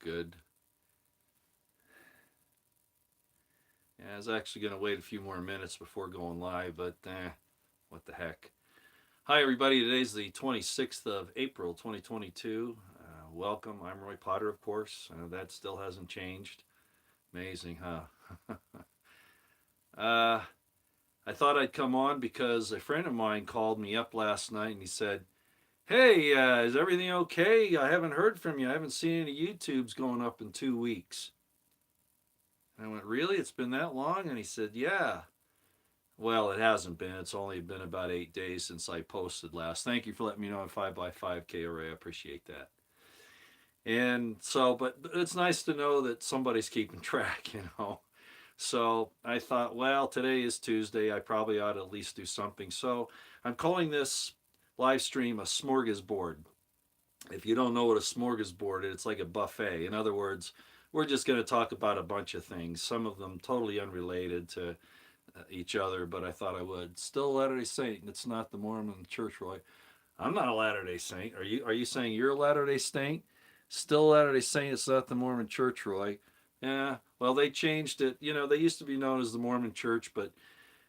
good. Yeah, I was actually going to wait a few more minutes before going live, but what the heck. Hi, everybody. Today's the 26th of April, 2022. Welcome. I'm Roy Potter, of course. That still hasn't changed. Amazing, huh? uh, I thought I'd come on because a friend of mine called me up last night and he said, "Hey, is everything okay? I haven't heard from you. I haven't seen any YouTubes going up in 2 weeks." And I went, "Really? It's been that long?" And he said, "Yeah." Well, it hasn't been. It's only been about 8 days since I posted last. Thank you for letting me know on 5x5K array. I appreciate that. And so, but it's nice to know that somebody's keeping track, you know. So I thought, well, today is Tuesday. I probably ought to at least do something. So I'm calling this live stream a smorgasbord. If you don't know what a smorgasbord is, it's like a buffet. In other words, we're just going to talk about a bunch of things, some of them totally unrelated to each other, but I thought I would. Still a Latter-day Saint. It's not the Mormon Church, Roy. I'm not a Latter-day Saint. Are you saying you're a Latter-day Saint? Still a Latter-day Saint. It's not the Mormon Church, Roy. Yeah. Well, they changed it. You know, they used to be known as the Mormon Church, but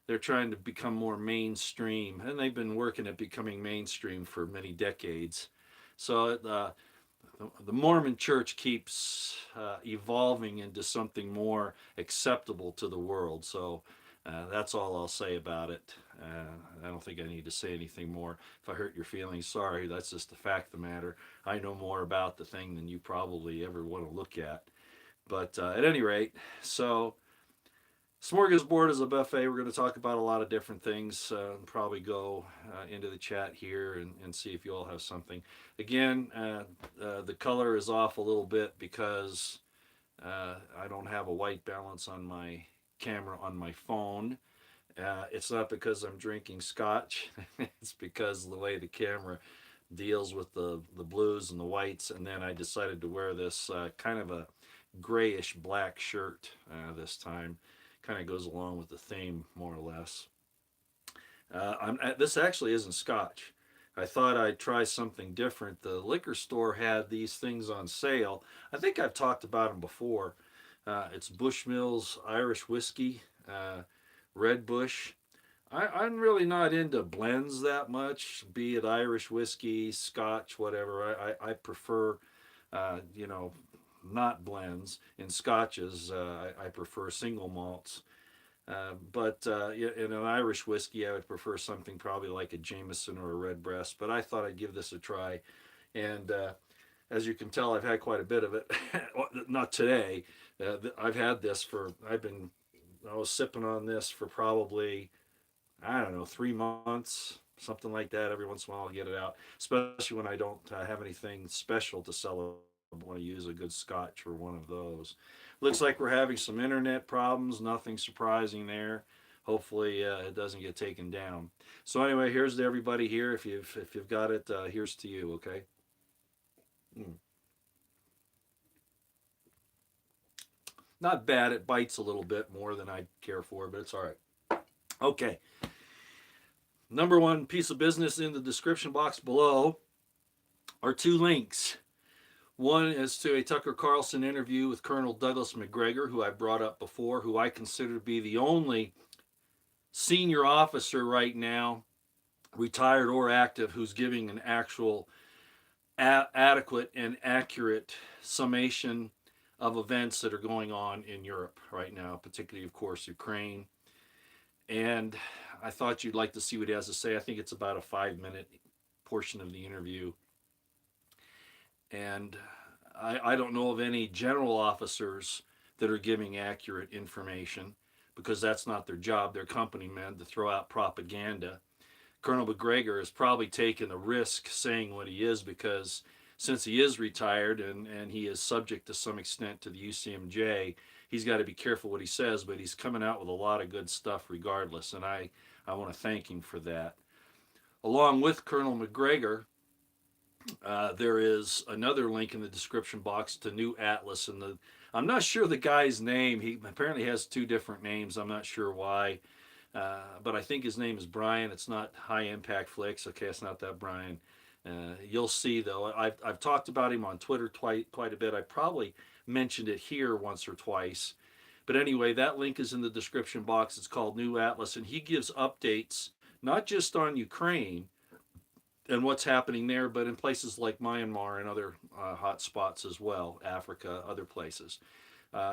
they're trying to become more mainstream, and they've been working at becoming mainstream for many decades. So the Mormon Church keeps evolving into something more acceptable to the world. So that's all I'll say about it. I don't think I need to say anything more. If I hurt your feelings, sorry. That's just the fact of the matter. I know more about the thing than you probably ever want to look at. But at any rate, so Smorgasbord is a buffet. We're going to talk about a lot of different things. Probably go into the chat here and see if you all have something. Again, the color is off a little bit because I don't have a white balance on my camera on my phone. It's not because I'm drinking scotch. It's because of the way the camera deals with the blues and the whites. And then I decided to wear this kind of a grayish black shirt this time. Kind of goes along with the theme more or less. This actually isn't scotch. I thought I'd try something different. The liquor store had these things on sale. I think I've talked about them before. It's Bushmills Irish whiskey, Red Bush. I'm really not into blends that much, be it Irish whiskey, Scotch, whatever. I prefer, you know, not blends. In Scotches, I prefer single malts. But in an Irish whiskey, I would prefer something probably like a Jameson or a Redbreast. But I thought I'd give this a try. And as you can tell, I've had quite a bit of it. Not today. I've had this for, I was sipping on this for probably, I don't know, 3 months, something like that. Every once in a while, I'll get it out, especially when I don't have anything special to celebrate. I want to use a good scotch or one of those. Looks like we're having some internet problems. Nothing surprising there. Hopefully, it doesn't get taken down. So anyway, here's to everybody here. If you've got it, here's to you. Okay. Mm. Not bad. It bites a little bit more than I care for, but it's all right. Okay. Number one piece of business in the description box below are two links. One is to a Tucker Carlson interview with Colonel Douglas McGregor, who I brought up before, who I consider to be the only senior officer right now, retired or active, who's giving an actual adequate and accurate summation of events that are going on in Europe right now, particularly, of course, Ukraine. And I thought you'd like to see what he has to say. I think it's about a 5-minute portion of the interview. And I don't know of any general officers that are giving accurate information because that's not their job. They're company men to throw out propaganda. Colonel McGregor has probably taken a risk saying what he is because since he is retired and he is subject to some extent to the UCMJ, he's got to be careful what he says, but he's coming out with a lot of good stuff regardless, and I want to thank him for that. Along with Colonel McGregor, there is another link in the description box to New Atlas, and I'm not sure the guy's name. He apparently has two different names. I'm not sure why, but I think his name is Brian. It's not High Impact Flicks. Okay, it's not that Brian. You'll see, though, I've talked about him on Twitter quite a bit. I probably mentioned it here once or twice. But anyway, that link is in the description box. It's called New Atlas, and he gives updates not just on Ukraine and what's happening there, but in places like Myanmar and other hot spots as well, Africa, other places.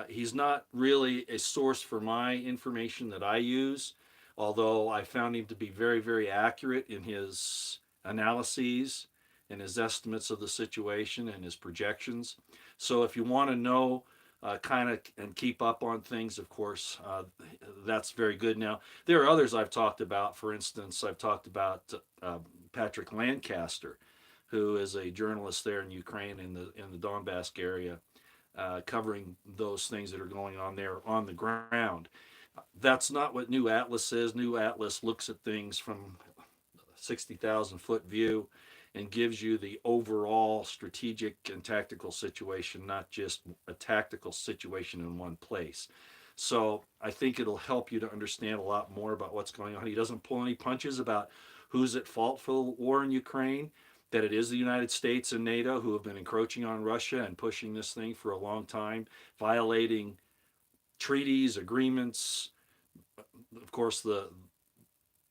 He's not really a source for my information that I use, although I found him to be very, very accurate in his analyses and his estimates of the situation and his projections. So if you want to know kind of and keep up on things, of course, that's very good. Now, there are others I've talked about. For instance, I've talked about Patrick Lancaster, who is a journalist there in Ukraine in the Donbass area, covering those things that are going on there on the ground. That's not what New Atlas is. New Atlas looks at things from 60,000 foot view and gives you the overall strategic and tactical situation, not just a tactical situation in one place. So I think it'll help you to understand a lot more about what's going on. He doesn't pull any punches about who's at fault for the war in Ukraine, that it is the United States and NATO who have been encroaching on Russia and pushing this thing for a long time, violating treaties, agreements. Of course, the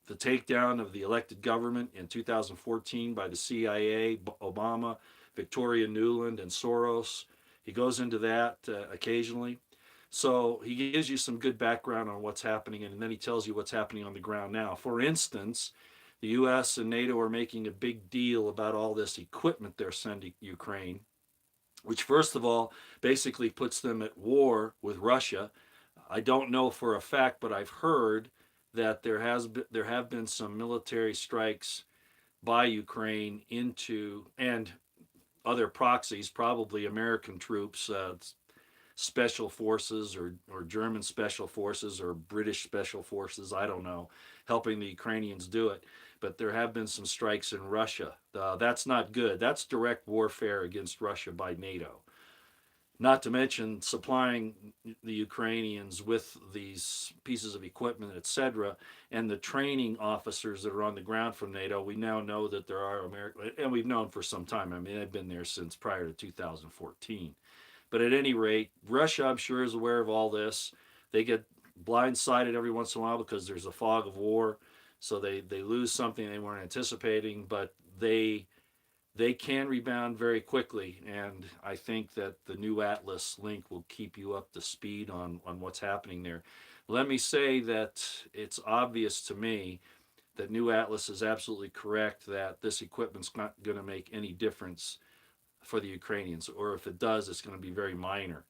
takedown of the elected government in 2014 by the CIA, Obama, Victoria Nuland, and Soros. He goes into that occasionally. So he gives you some good background on what's happening, and then he tells you what's happening on the ground now. For instance, the U.S. and NATO are making a big deal about all this equipment they're sending Ukraine, which, first of all, basically puts them at war with Russia. I don't know for a fact, but I've heard that there have been some military strikes by Ukraine into and other proxies, probably American troops, special forces or German special forces or British special forces, I don't know, helping the Ukrainians do it. But there have been some strikes in Russia. That's not good. That's direct warfare against Russia by NATO. Not to mention supplying the Ukrainians with these pieces of equipment, etc., and the training officers that are on the ground from NATO. We now know that there are American, and we've known for some time. I mean, they've been there since prior to 2014. But at any rate, Russia, I'm sure, is aware of all this. They get blindsided every once in a while because there's a fog of war, so they lose something they weren't anticipating, but they can rebound very quickly, and I think that the New Atlas link will keep you up to speed on what's happening there. Let me say that it's obvious to me that New Atlas is absolutely correct that this equipment's not going to make any difference for the Ukrainians, or if it does, it's going to be very minor.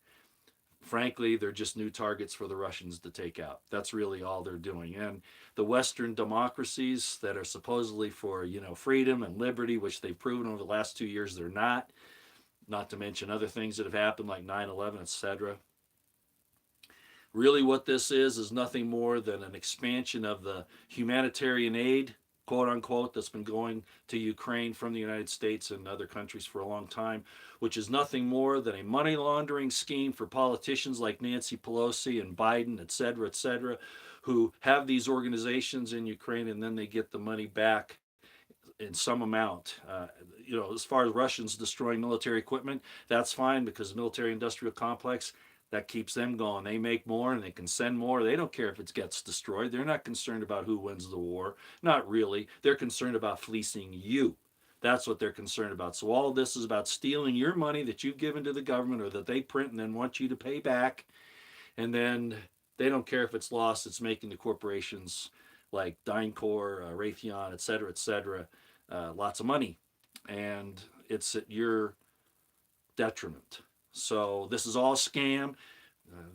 Frankly, they're just new targets for the Russians to take out. That's really all they're doing. And the Western democracies that are supposedly for, freedom and liberty, which they've proven over the last 2 years they're not to mention other things that have happened like 9/11, etc. Really what this is nothing more than an expansion of the humanitarian aid, quote unquote, that's been going to Ukraine from the United States and other countries for a long time, which is nothing more than a money laundering scheme for politicians like Nancy Pelosi and Biden, et cetera, who have these organizations in Ukraine, and then they get the money back in some amount. As far as Russians destroying military equipment, that's fine because the military industrial complex, that keeps them going. They make more and they can send more. They don't care if it gets destroyed. They're not concerned about who wins the war. Not really. They're concerned about fleecing you. That's what they're concerned about. So all of this is about stealing your money that you've given to the government or that they print and then want you to pay back. And then they don't care if it's lost. It's making the corporations like DynCorp, Raytheon, et cetera, lots of money. And it's at your detriment. So this is all a scam.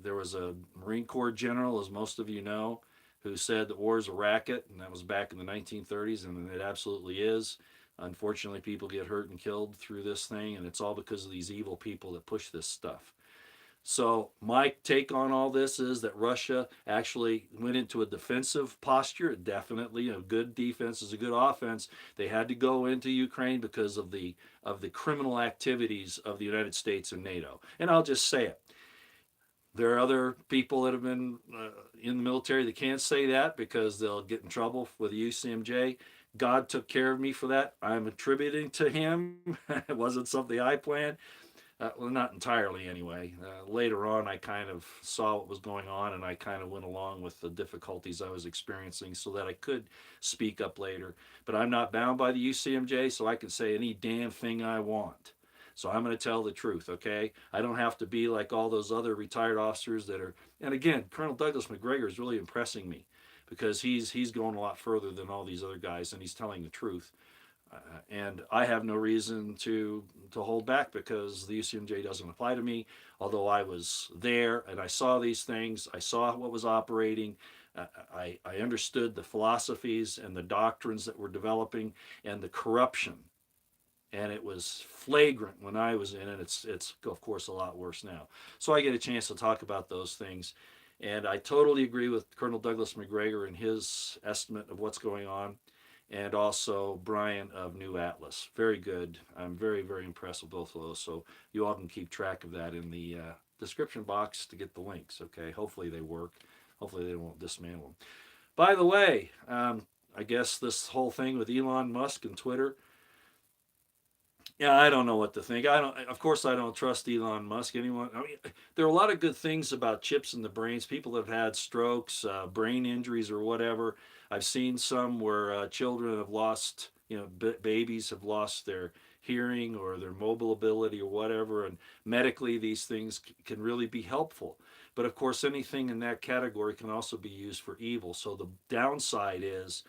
There was a Marine Corps general, as most of you know, who said the war is a racket, and that was back in the 1930s, and it absolutely is. Unfortunately, people get hurt and killed through this thing, and it's all because of these evil people that push this stuff. So my take on all this is that Russia actually went into a defensive posture. Definitely, a good defense is a good offense. They had to go into Ukraine because of the criminal activities of the United States and NATO. And I'll just say it. There are other people that have been in the military that can't say that because they'll get in trouble with the UCMJ. God took care of me for that. I'm attributing to Him. It wasn't something I planned. Well, not entirely anyway. Later on, I kind of saw what was going on, and I kind of went along with the difficulties I was experiencing so that I could speak up later. But I'm not bound by the UCMJ, so I can say any damn thing I want. So I'm going to tell the truth, okay? I don't have to be like all those other retired officers that are. And again, Colonel Douglas McGregor is really impressing me because he's going a lot further than all these other guys, and he's telling the truth. And I have no reason to hold back because the UCMJ doesn't apply to me. Although I was there and I saw these things, I saw what was operating. I understood the philosophies and the doctrines that were developing and the corruption, and it was flagrant when I was in it. It's of course a lot worse now. So I get a chance to talk about those things, and I totally agree with Colonel Douglas McGregor and his estimate of what's going on, and also Brian of New Atlas. Very good. I'm very impressed with both of those. So you all can keep track of that in the description box to get the links. Okay. Hopefully they work. Hopefully they won't dismantle them. By the way, I guess this whole thing with Elon Musk and Twitter. Yeah, I don't know what to think. I don't. Of course, I don't trust Elon Musk. Anyone? I mean, there are a lot of good things about chips in the brains. People have had strokes, brain injuries, or whatever. I've seen some where children have lost, babies have lost their hearing or their mobile ability or whatever. And medically, these things can really be helpful. But of course, anything in that category can also be used for evil. So the downside is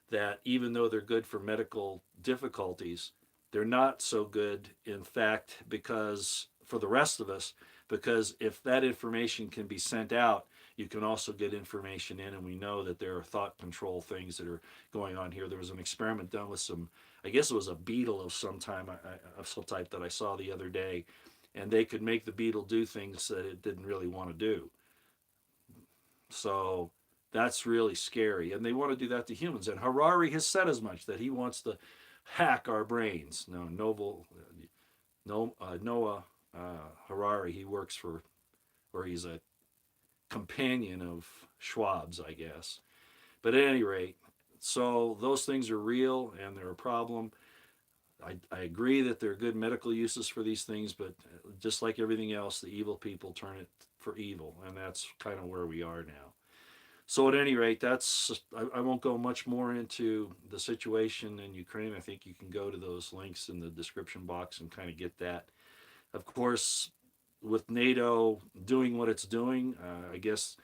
that even though they're good for medical difficulties, they're not so good, in fact, because for the rest of us, because if that information can be sent out, you can also get information in, and we know that there are thought control things that are going on here. There was an experiment done with some, I guess it was a beetle of some time, of some type that I saw the other day, and they could make the beetle do things that it didn't really want to do. So that's really scary. And they want to do that to humans. And Harari has said as much that he wants to hack our brains. No, Noah Harari, he works for, or he's a companion of Schwab's, I guess. But at any rate, so those things are real and they're a problem. I agree that there are good medical uses for these things, but just like everything else, the evil people turn it for evil, and that's kind of where we are now. So at any rate, I won't go much more into the situation in Ukraine. I think you can go to those links in the description box and kind of get that. Of course, with NATO doing what it's doing, I guess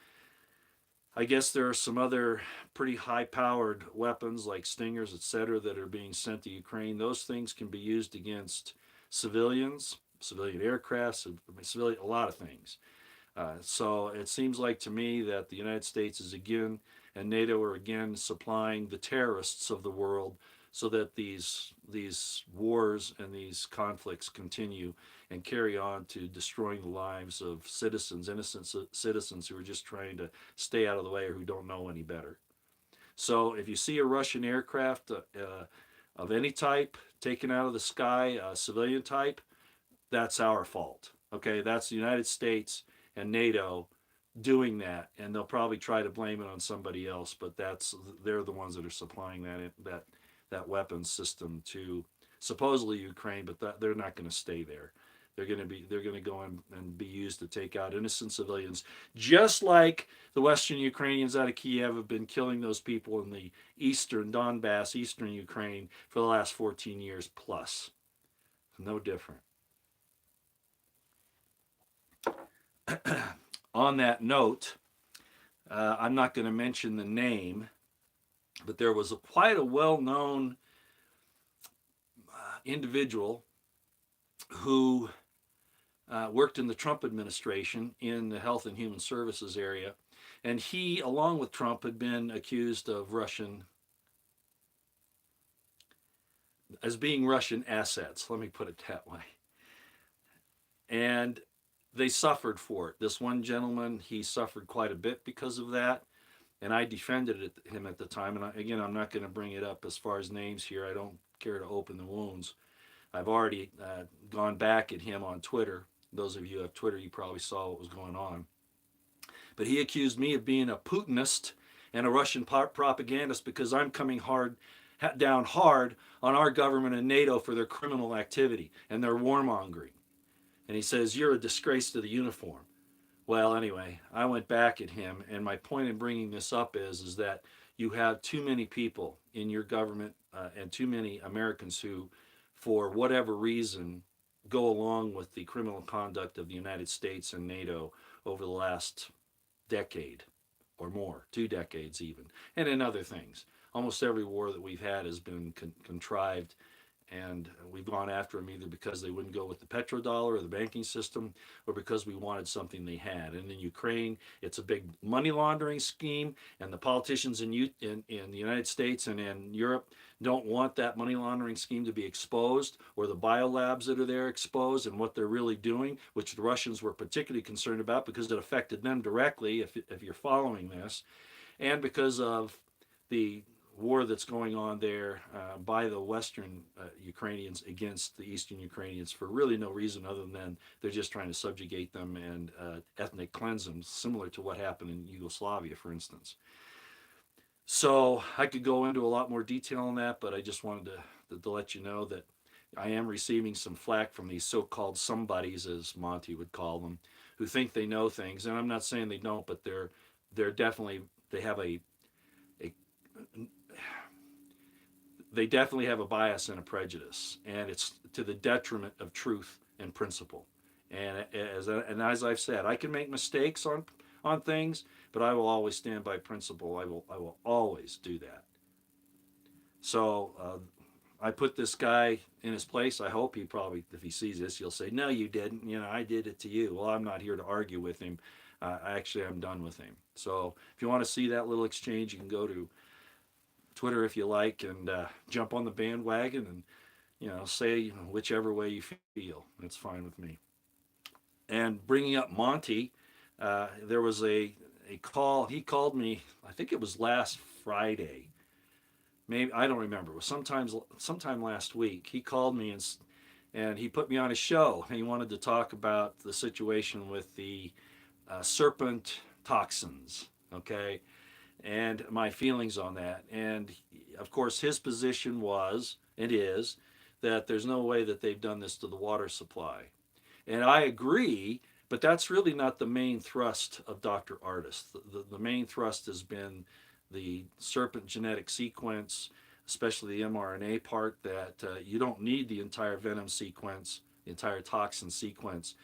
there are some other pretty high-powered weapons like Stingers, etc., that are being sent to Ukraine. Those things can be used against civilians, civilian aircraft, civilian, a lot of things. So it seems like to me that the United States is again and NATO are again supplying the terrorists of the world so that these wars and these conflicts continue and carry on to destroying the lives of citizens, innocent citizens who are just trying to stay out of the way or who don't know any better. So if you see a Russian aircraft of any type taken out of the sky, civilian type, that's our fault. Okay, that's the United States and NATO doing that, and they'll probably try to blame it on somebody else, but they're the ones that are supplying that weapons system to supposedly Ukraine, but they're not going to stay there. They're going to go in and be used to take out innocent civilians, just like the Western Ukrainians out of Kiev have been killing those people in the eastern Donbass, eastern Ukraine for the last 14 years plus. No different. On that note, I'm not going to mention the name, but there was quite a well-known individual who worked in the Trump administration in the Health and Human Services area, and he, along with Trump, had been accused of being Russian assets. Let me put it that way. And they suffered for it. This one gentleman, he suffered quite a bit because of that, and I defended him at the time. And again, I'm not going to bring it up as far as names here. I don't care to open the wounds. I've already gone back at him on Twitter. Those of you who have Twitter, you probably saw what was going on. But he accused me of being a Putinist and a Russian propagandist because I'm coming hard down hard on our government and NATO for their criminal activity and their warmongering. And he says, "You're a disgrace to the uniform." Well, anyway, I went back at him, and my point in bringing this up is that you have too many people in your government and too many Americans who, for whatever reason, go along with the criminal conduct of the United States and NATO over the last decade or more, 2 decades even, and in other things. Almost every war that we've had has been contrived, and we've gone after them either because they wouldn't go with the petrodollar or the banking system, or because we wanted something they had. And in Ukraine, it's a big money laundering scheme, and the politicians in the United States and in Europe don't want that money laundering scheme to be exposed, or the biolabs that are there exposed, and what they're really doing, which the Russians were particularly concerned about because it affected them directly, if you're following this, and because of the war that's going on there by the Western Ukrainians against the Eastern Ukrainians for really no reason other than they're just trying to subjugate them and ethnic cleanse them, similar to what happened in Yugoslavia, for instance. So I could go into a lot more detail on that, but I just wanted to let you know that I am receiving some flack from these so-called somebodies, as Monty would call them, who think they know things. And I'm not saying they don't, but they're definitely, they have a they definitely have a bias and a prejudice, and it's to the detriment of truth and principle. And as I've said, I can make mistakes on things, but I will always stand by principle. I will always do that. So I put this guy in his place. I hope he probably, if he sees this, he'll say, "No, you didn't. You know, I did it to you." Well, I'm not here to argue with him. Actually, I'm done with him. So if you want to see that little exchange, you can go to Twitter if you like, and jump on the bandwagon and say whichever way you feel. It's fine with me. And bringing up Monty, there was a call. He called me. I think it was last Friday. Maybe I don't remember. It was sometime last week. He called me and he put me on his show. He wanted to talk about the situation with the Serpent toxins. Okay, and my feelings on that. And of course, his position was, it is, that there's no way that they've done this to the water supply. And I agree, but that's really not the main thrust of Dr. Artist. The main thrust has been the Serpent genetic sequence, especially the mRNA part, that you don't need the entire venom sequence, the entire toxin sequence,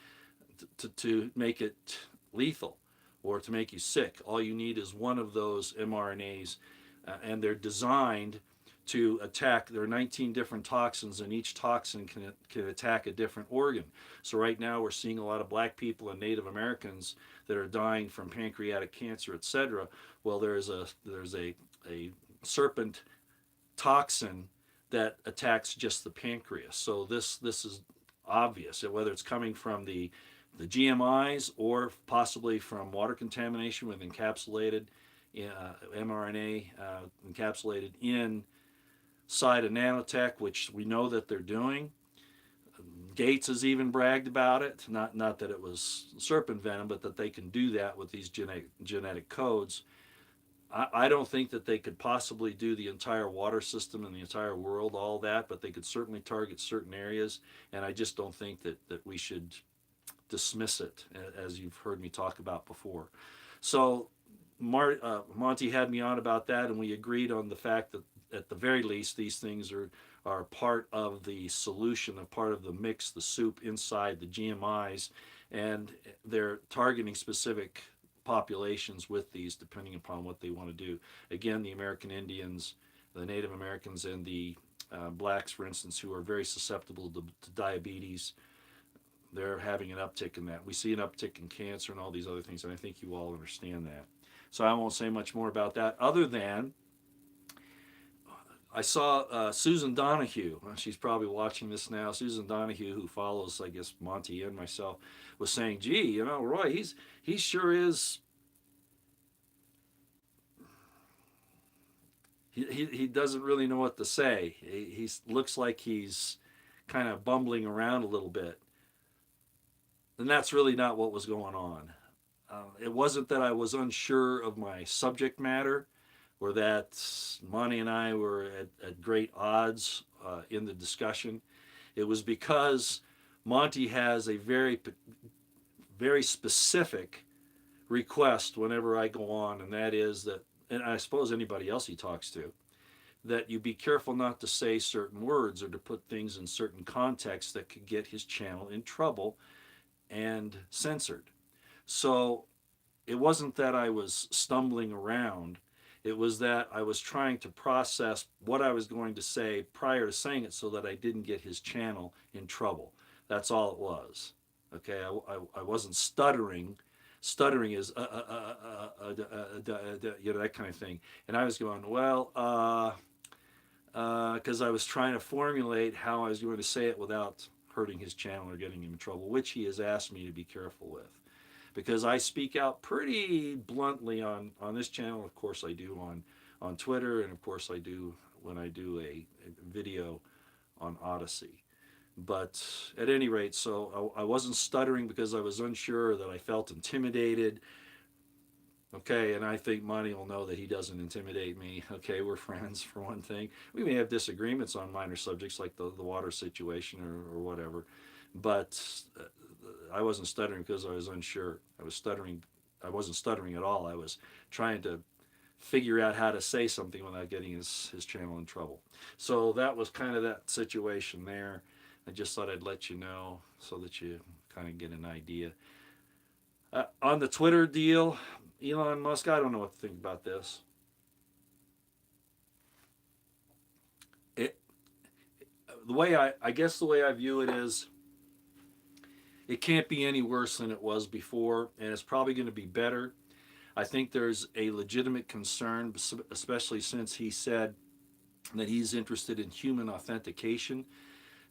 to make it lethal or to make you sick. All you need is one of those mRNAs, and they're designed to attack. There are 19 different toxins, and each toxin can attack a different organ. So right now we're seeing a lot of black people and Native Americans that are dying from pancreatic cancer, etc. Well, there's a serpent toxin that attacks just the pancreas. So this is obvious, whether it's coming from the GMIs or possibly from water contamination with encapsulated mRNA encapsulated inside a nanotech, which we know that they're doing. Gates has even bragged about it. Not that it was serpent venom, but that they can do that with these genetic codes. I don't think that they could possibly do the entire water system and the entire world, all that, but they could certainly target certain areas. And I just don't think that we should dismiss it, as you've heard me talk about before. So Monty had me on about that, and we agreed on the fact that at the very least these things are part of the solution, a part of the mix, the soup inside the GMIs, and they're targeting specific populations with these depending upon what they want to do. Again, the American Indians, the Native Americans, and the blacks, for instance, who are very susceptible to diabetes, they're having an uptick in that. We see an uptick in cancer and all these other things, and I think you all understand that. So I won't say much more about that, other than I saw Susan Donahue. She's probably watching this now. Susan Donahue, who follows, I guess, Monty and myself, was saying, "Gee, Roy, he sure is. He doesn't really know what to say. He looks like he's kind of bumbling around a little bit." And that's really not what was going on. It wasn't that I was unsure of my subject matter, or that Monty and I were at great odds in the discussion. It was because Monty has a very specific request whenever I go on, and that is that, and I suppose anybody else he talks to, that you be careful not to say certain words or to put things in certain contexts that could get his channel in trouble and censored. So it wasn't that I was stumbling around. It was that I was trying to process what I was going to say prior to saying it so that I didn't get his channel in trouble. That's all it was. Okay, I wasn't stuttering. Stuttering is that kind of thing. And I was going, well, because I was trying to formulate how I was going to say it without hurting his channel or getting him in trouble, which he has asked me to be careful with. Because I speak out pretty bluntly on this channel. Of course, I do on Twitter, and of course, I do when I do a video on Odyssey. But at any rate, so I wasn't stuttering because I was unsure, that I felt intimidated. Okay, and I think Monty will know that he doesn't intimidate me. Okay, we're friends for one thing. We may have disagreements on minor subjects like the water situation or whatever, but I wasn't stuttering because I was unsure. I was stuttering. I wasn't stuttering at all. I was trying to figure out how to say something without getting his channel in trouble. So that was kind of that situation there. I just thought I'd let you know so that you kind of get an idea. On the Twitter deal, Elon Musk, I don't know what to think about this. It, the way I guess the way I view it is, it can't be any worse than it was before, and it's probably going to be better. I think there's a legitimate concern, especially since he said that he's interested in human authentication.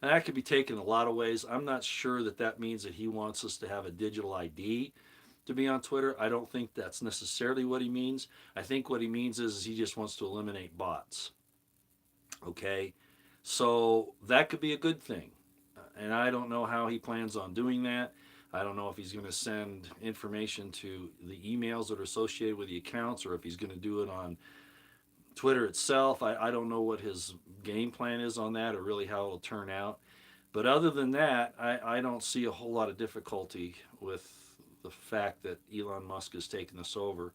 And that could be taken a lot of ways. I'm not sure that that means that he wants us to have a digital ID to be on Twitter. I don't think that's necessarily what he means. I think what he means is he just wants to eliminate bots. Okay? So that could be a good thing. And I don't know how he plans on doing that. I don't know if he's going to send information to the emails that are associated with the accounts, or if he's going to do it on Twitter itself. I don't know what his game plan is on that, or really how it'll turn out. But other than that, I don't see a whole lot of difficulty with the fact that Elon Musk has taken this over.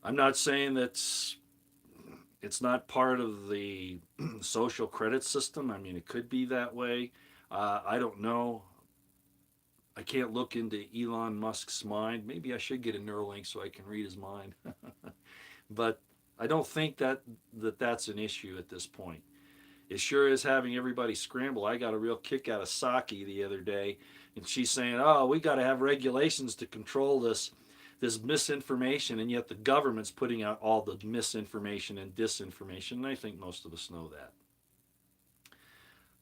I'm not saying that it's not part of the social credit system. I mean, it could be that way. I don't know. I can't look into Elon Musk's mind. Maybe I should get a Neuralink so I can read his mind. But I don't think that's an issue at this point. It sure is having everybody scramble. I got a real kick out of Saki the other day, and she's saying, "Oh, we got to have regulations to control this misinformation," and yet the government's putting out all the misinformation and disinformation. And I think most of us know that.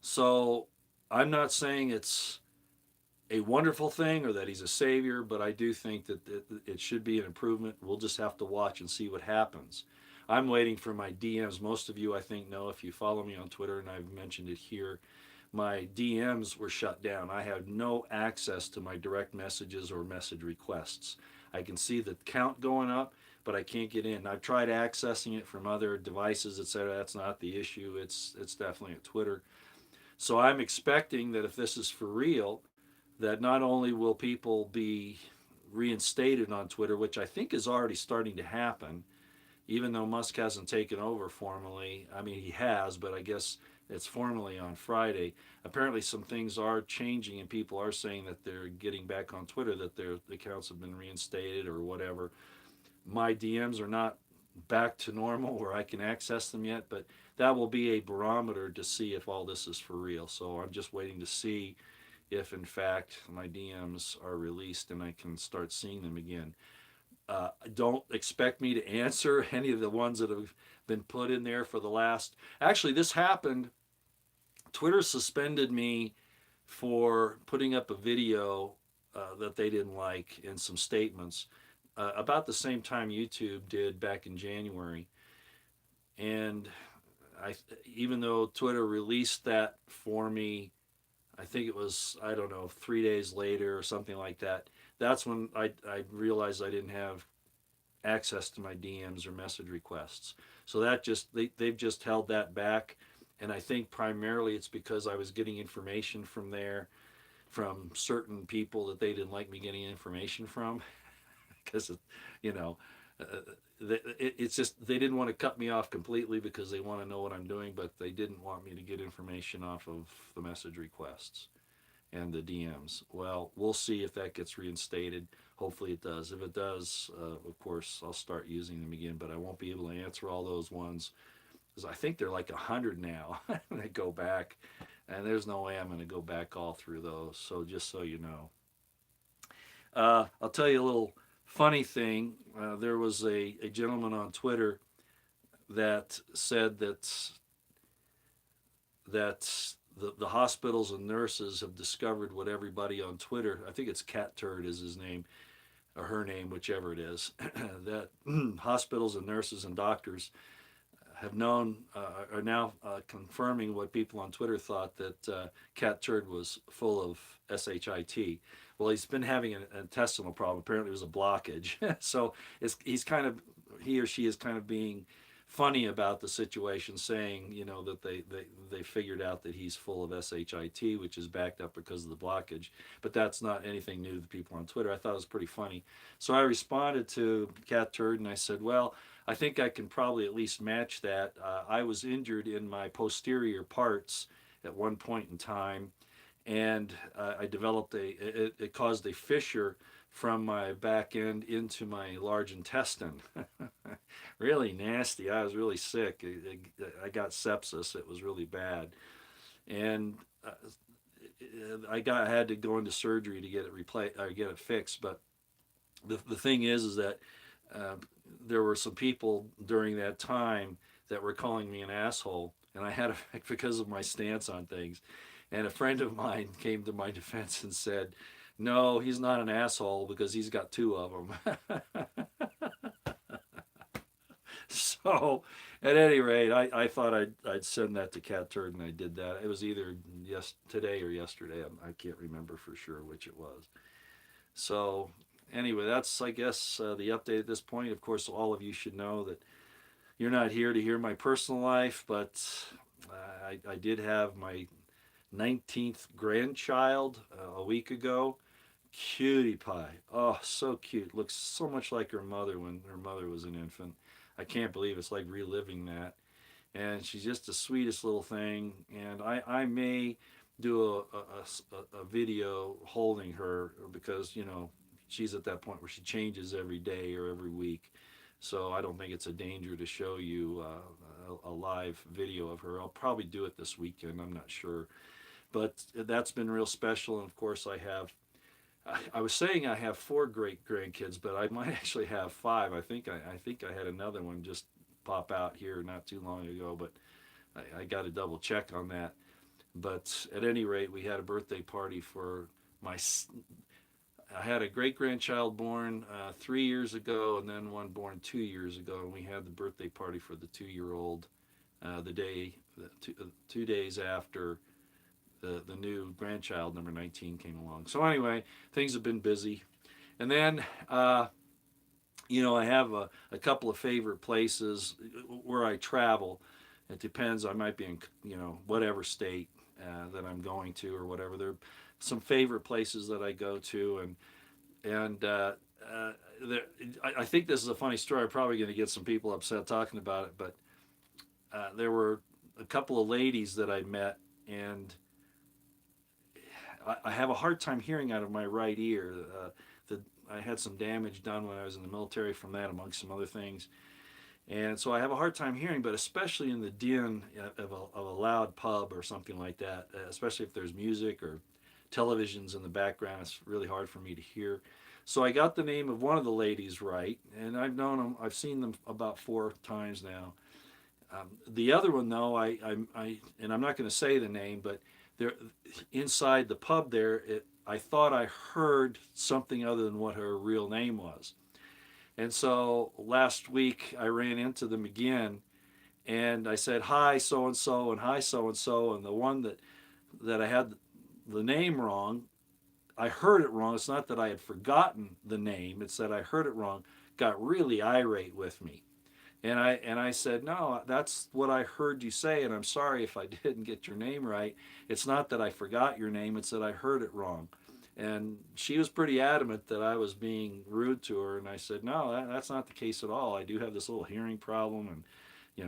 So I'm not saying it's a wonderful thing or that he's a savior, but I do think that it should be an improvement. We'll just have to watch and see what happens. I'm waiting for my DMs. Most of you, I think, know if you follow me on Twitter, and I've mentioned it here, my DMs were shut down. I had no access to my direct messages or message requests. I can see the count going up, but I can't get in. I've tried accessing it from other devices, etc. That's not the issue. It's definitely at Twitter. So I'm expecting that if this is for real, that not only will people be reinstated on Twitter, which I think is already starting to happen, even though Musk hasn't taken over formally. I mean, he has, but I guess it's formally on Friday. Apparently some things are changing, and people are saying that they're getting back on Twitter, that their accounts have been reinstated or whatever. My DMs are not back to normal where I can access them yet, but that will be a barometer to see if all this is for real. So I'm just waiting to see if in fact my DMs are released and I can start seeing them again. Don't expect me to answer any of the ones that have been put in there for the last. Actually, this happened. Twitter suspended me for putting up a video that they didn't like and some statements about the same time YouTube did back in January. And even though Twitter released that for me, I think it was, I don't know, 3 days later or something like that. That's when I realized I didn't have access to my DMs or message requests. So that just they've just held that back, and I think primarily it's because I was getting information from there from certain people that they didn't like me getting information from because you know uh, it's just they didn't want to cut me off completely because they want to know what I'm doing, but they didn't want me to get information off of the message requests and the DMs. Well, we'll see if that gets reinstated. Hopefully it does. If it does, of course, I'll start using them again, but I won't be able to answer all those ones because I think they're like 100 now. They go back, and there's no way I'm going to go back all through those. So just so you know, I'll tell you a little funny thing. There was a gentleman on Twitter that said that the hospitals and nurses have discovered what everybody on Twitter, I think it's Cat Turd is his name, or her name, whichever it is, that hospitals and nurses and doctors have known, are now confirming what people on Twitter thought, that Cat Turd was full of SHIT. Well, he's been having an intestinal problem. Apparently, it was a blockage. So he or she is kind of being funny about the situation, saying, that they figured out that he's full of SHIT, which is backed up because of the blockage. But that's not anything new to the people on Twitter. I thought it was pretty funny. So I responded to Cat Turd and I said, well, I think I can probably at least match that. I was injured in my posterior parts at one point in time, and I developed it caused a fissure from my back end into my large intestine. Really nasty. I was really sick. I got sepsis. It was really bad, and I had to go into surgery to get it get it fixed. But the thing is that uh, there were some people during that time that were calling me an asshole, and I had because of my stance on things. And a friend of mine came to my defense and said, "No, he's not an asshole because he's got two of them." So, at any rate, I thought I'd send that to Cat Turd, and I did that. It was either today or yesterday. I can't remember for sure which it was. So, anyway, that's, I guess, the update at this point. Of course, all of you should know that you're not here to hear my personal life, but I did have my 19th grandchild a week ago. Cutie pie. Oh, so cute. Looks so much like her mother when her mother was an infant. I can't believe it's like reliving that. And she's just the sweetest little thing. And I may do a video holding her because, she's at that point where she changes every day or every week. So I don't think it's a danger to show you a live video of her. I'll probably do it this weekend. I'm not sure. But that's been real special. And of course, I was saying I have 4 great grandkids, but I might actually have 5. I think I had another one just pop out here not too long ago, but I got to double check on that. But at any rate, we had a birthday party for I had a great grandchild born 3 years ago, and then one born 2 years ago, and we had the birthday party for the 2-year-old two days after the new grandchild number 19 came along. So anyway, things have been busy, and then I have a couple of favorite places where I travel. It depends. I might be in whatever state that I'm going to or whatever. There are some favorite places that I go to, and I think this is a funny story. I'm probably going to get some people upset talking about it, but there were a couple of ladies that I met, and I have a hard time hearing out of my right ear. I had some damage done when I was in the military from that, amongst some other things. And so I have a hard time hearing, but especially in the din of a loud pub or something like that, especially if there's music or televisions in the background, it's really hard for me to hear. So I got the name of one of the ladies right, and I've seen them about 4 times now. The other one, though, and I'm not going to say the name, but there, inside the pub there, I thought I heard something other than what her real name was. And so last week I ran into them again, and I said, "Hi, so and so," and "Hi, so and so," and the one that I had the name wrong, I heard it wrong. It's not that I had forgotten the name. It's that I heard it wrong. Got really irate with me. And I said, no, that's what I heard you say, and I'm sorry if I didn't get your name right. It's not that I forgot your name, it's that I heard it wrong. And she was pretty adamant that I was being rude to her, and I said, no, that's not the case at all. I do have this little hearing problem, and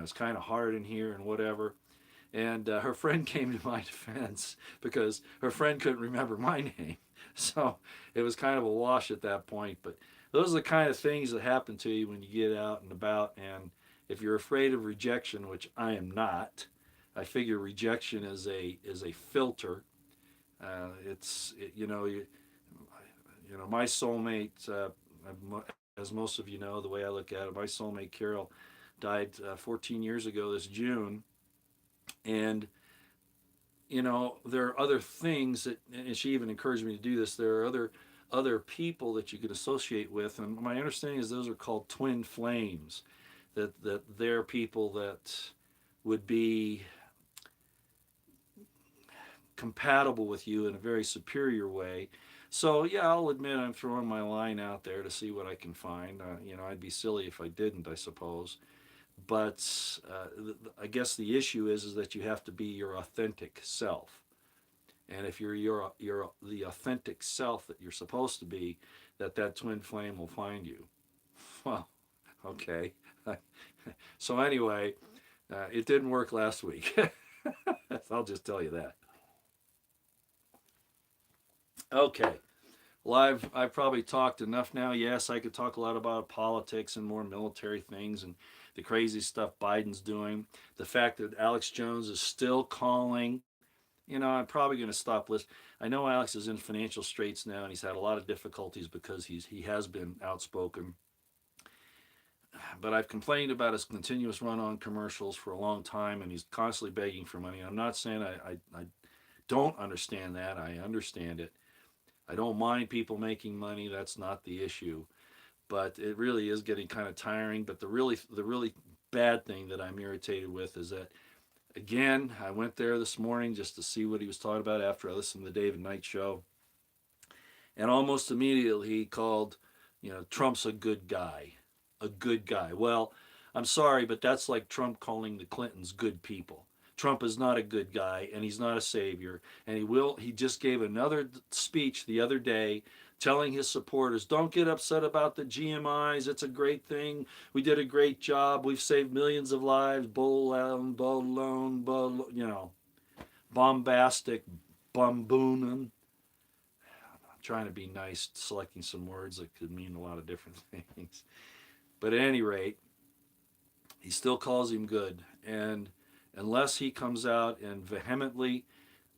it's kind of hard in here and whatever. And her friend came to my defense because her friend couldn't remember my name. So it was kind of a wash at that point. But those are the kind of things that happen to you when you get out and about. And if you're afraid of rejection, which I am not, I figure rejection is a filter. My soulmate, as most of you know, the way I look at it, my soulmate Carol died 14 years ago this June. And there are other things that, and she even encouraged me to do this. There are other people that you could associate with, and my understanding is those are called twin flames. That they're people that would be compatible with you in a very superior way. So yeah, I'll admit I'm throwing my line out there to see what I can find. I'd be silly if I didn't, I suppose. But I guess the issue is that you have to be your authentic self. And if you're the authentic self that you're supposed to be, that twin flame will find you. Well, okay. So anyway, it didn't work last week. I'll just tell you that. Okay. Well, I've probably talked enough now. Yes, I could talk a lot about politics and more military things and the crazy stuff Biden's doing. The fact that Alex Jones is still calling. I'm probably going to stop listening. I know Alex is in financial straits now, and he's had a lot of difficulties because he has been outspoken. But I've complained about his continuous run on commercials for a long time, and he's constantly begging for money. I'm not saying I don't understand that. I understand it. I don't mind people making money. That's not the issue. But it really is getting kind of tiring. But the really bad thing that I'm irritated with is that, again, I went there this morning just to see what he was talking about after I listened to the David Knight show. And almost immediately he called, Trump's a good guy. A good guy. Well, I'm sorry, but that's like Trump calling the Clintons good people. Trump is not a good guy, and he's not a savior. And he just gave another speech the other day telling his supporters, don't get upset about the GMIs. It's a great thing. We did a great job. We've saved millions of lives. Bombastic, bumboonin'. I'm trying to be nice, selecting some words that could mean a lot of different things. But at any rate, he still calls him good. And unless he comes out and vehemently,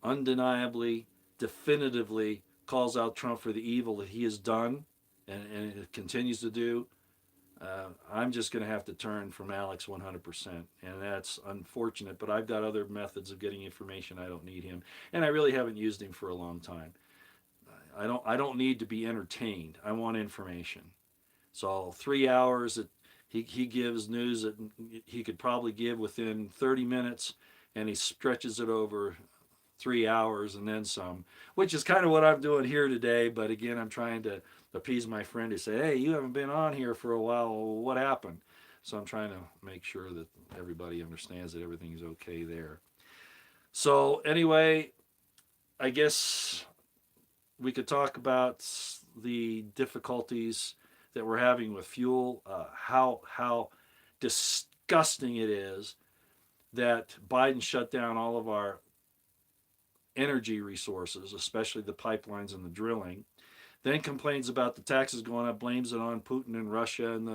undeniably, definitively calls out Trump for the evil that he has done and it continues to do, I'm just going to have to turn from Alex 100%. And that's unfortunate, but I've got other methods of getting information. I don't need him. And I really haven't used him for a long time. I don't need to be entertained. I want information. So 3 hours that he gives news that he could probably give within 30 minutes, and he stretches it over 3 hours and then some, which is kind of what I'm doing here today. But again, I'm trying to appease my friend who say, hey, you haven't been on here for a while. What happened? So I'm trying to make sure that everybody understands that everything's okay there. So anyway, I guess we could talk about the difficulties that we're having with fuel, how disgusting it is that Biden shut down all of our energy resources, especially the pipelines and the drilling. Then complains about the taxes going up, blames it on Putin and Russia and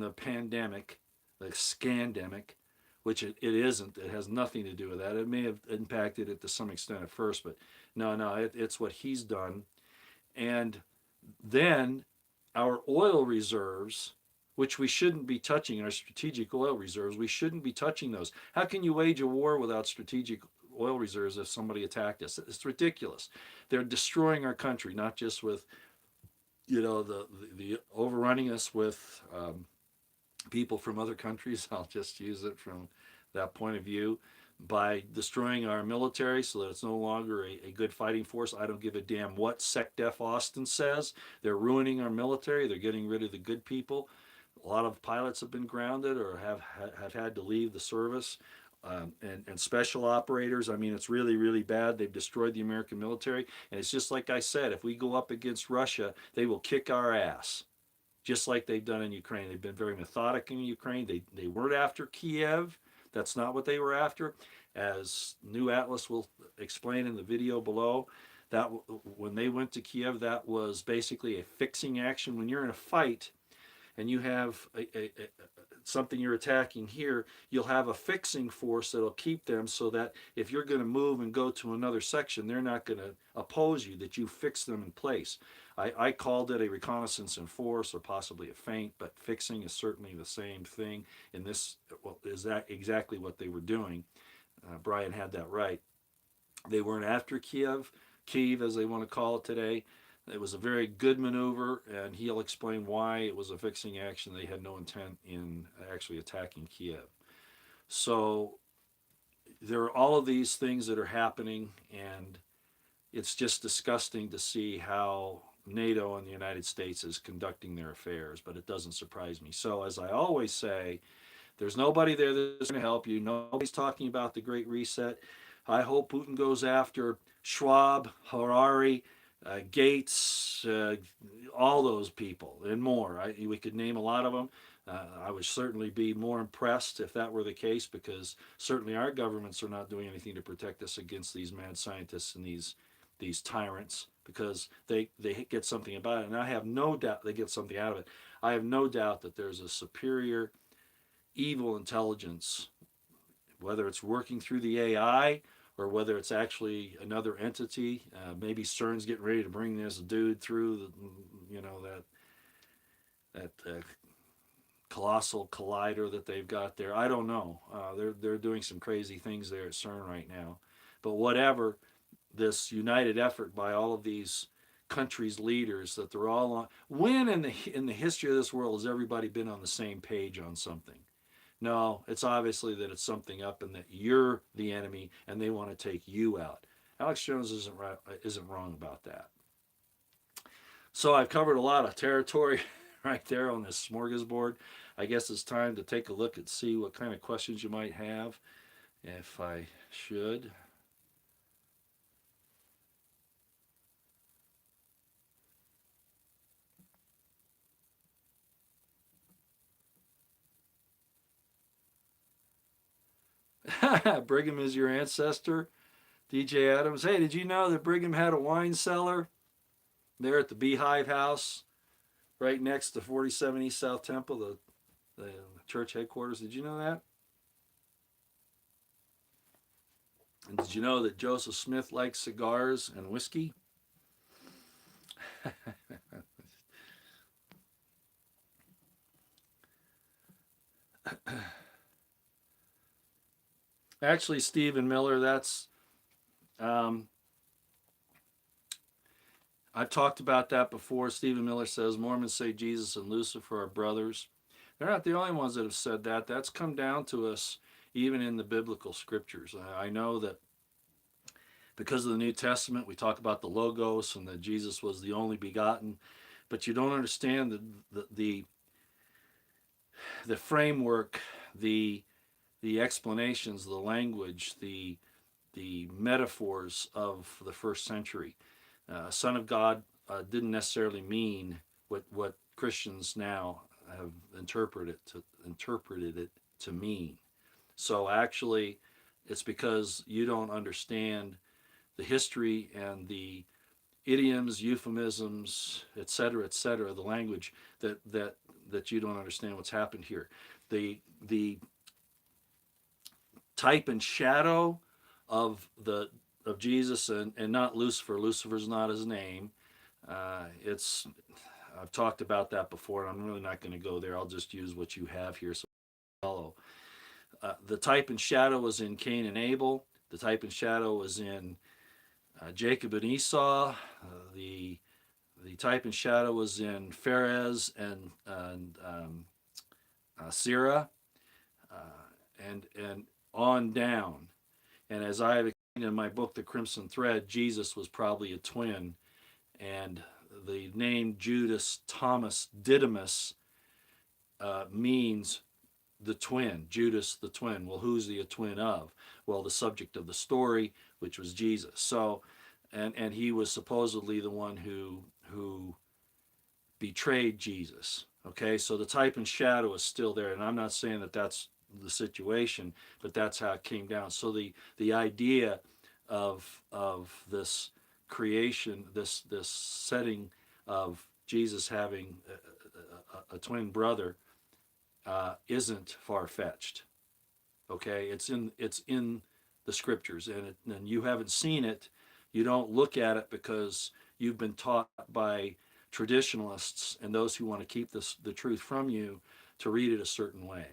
the pandemic, the scandemic, which it isn't. It has nothing to do with that. It may have impacted it to some extent at first, but no, it's what he's done. And then our oil reserves, which we shouldn't be touching, our strategic oil reserves, we shouldn't be touching those. How can you wage a war without strategic oil reserves if somebody attacked us? It's ridiculous. They're destroying our country, not just with, the overrunning us with people from other countries. I'll just use it from that point of view. by destroying our military so that it's no longer a good fighting force. I don't give a damn what SecDef Austin says. They're ruining our military. They're getting rid of the good people. A lot of pilots have been grounded or have had to leave the service. And special operators, I mean, it's really, really bad. They've destroyed the American military. And it's just like I said, if we go up against Russia, they will kick our ass, just like they've done in Ukraine. They've been very methodic in Ukraine. They weren't after Kiev. That's not what they were after. As New Atlas will explain in the video below, that when they went to Kiev, that was basically a fixing action. When you're in a fight and you have something you're attacking here, you'll have a fixing force that'll keep them so that if you're going to move and go to another section, they're not going to oppose you, that you fix them in place. I called it a reconnaissance in force or possibly a feint, but fixing is certainly the same thing. In this, well, is that exactly what they were doing? Brian had that right. They weren't after Kiev as they want to call it today. It was a very good maneuver, and he'll explain why it was a fixing action. They had no intent in actually attacking Kiev. So there are all of these things that are happening, and it's just disgusting to see how NATO and the United States is conducting their affairs, but it doesn't surprise me. So, as I always say, there's nobody there that's going to help you. Nobody's talking about the Great Reset. I hope Putin goes after Schwab, Harari, Gates, all those people, and more. We could name a lot of them. I would certainly be more impressed if that were the case, because certainly our governments are not doing anything to protect us against these mad scientists and these tyrants, because they get something about it. And I have no doubt they get something out of it. I have no doubt that there's a superior evil intelligence, whether it's working through the AI or whether it's actually another entity. Maybe CERN's getting ready to bring this dude through, that colossal collider that they've got there. I don't know. They're doing some crazy things there at CERN right now. But whatever, this united effort by all of these countries' leaders, that they're all on. When in the history of this world has everybody been on the same page on something? No, it's obviously that it's something up and that you're the enemy and they want to take you out. Alex Jones isn't wrong about that. So I've covered a lot of territory right there on this smorgasbord. I guess it's time to take a look and see what kind of questions you might have, if I should. Brigham is your ancestor. DJ Adams. Hey, did you know that Brigham had a wine cellar there at the Beehive House right next to 47 East South Temple, the church headquarters? Did you know that? And did you know that Joseph Smith likes cigars and whiskey? Actually, Stephen Miller, that's I've talked about that before. Stephen Miller says Mormons say Jesus and Lucifer are brothers. They're not the only ones that have said that. That's come down to us even in the biblical scriptures. I know that because of the New Testament, we talk about the Logos and that Jesus was the only begotten, but you don't understand the framework, the explanations, the language, the metaphors of the first century. Son of God didn't necessarily mean what Christians now have interpreted it to mean. So actually, it's because you don't understand the history and the idioms, euphemisms, etc., the language that you don't understand what's happened here. The type and shadow of Jesus and not Lucifer. Lucifer's not his name. I've talked about that before, and I'm really not going to go there. I'll just use what you have here. So follow. The type and shadow was in Cain and Abel. The type and shadow was in Jacob and Esau. The type and shadow was in Pharez and Sarah, and on down. And as I have explained in my book, The Crimson Thread, Jesus was probably a twin. And the name Judas Thomas Didymus means the twin, Judas the twin. Well, who's he a twin of? Well, the subject of the story, which was Jesus. So, and he was supposedly the one who betrayed Jesus. Okay, so the type and shadow is still there, and I'm not saying that that's the situation, but that's how it came down. So the idea of this creation, this setting of Jesus having a twin brother isn't far fetched. Okay, it's in the scriptures, and you haven't seen it. You don't look at it because you've been taught by traditionalists and those who want to keep the truth from you to read it a certain way,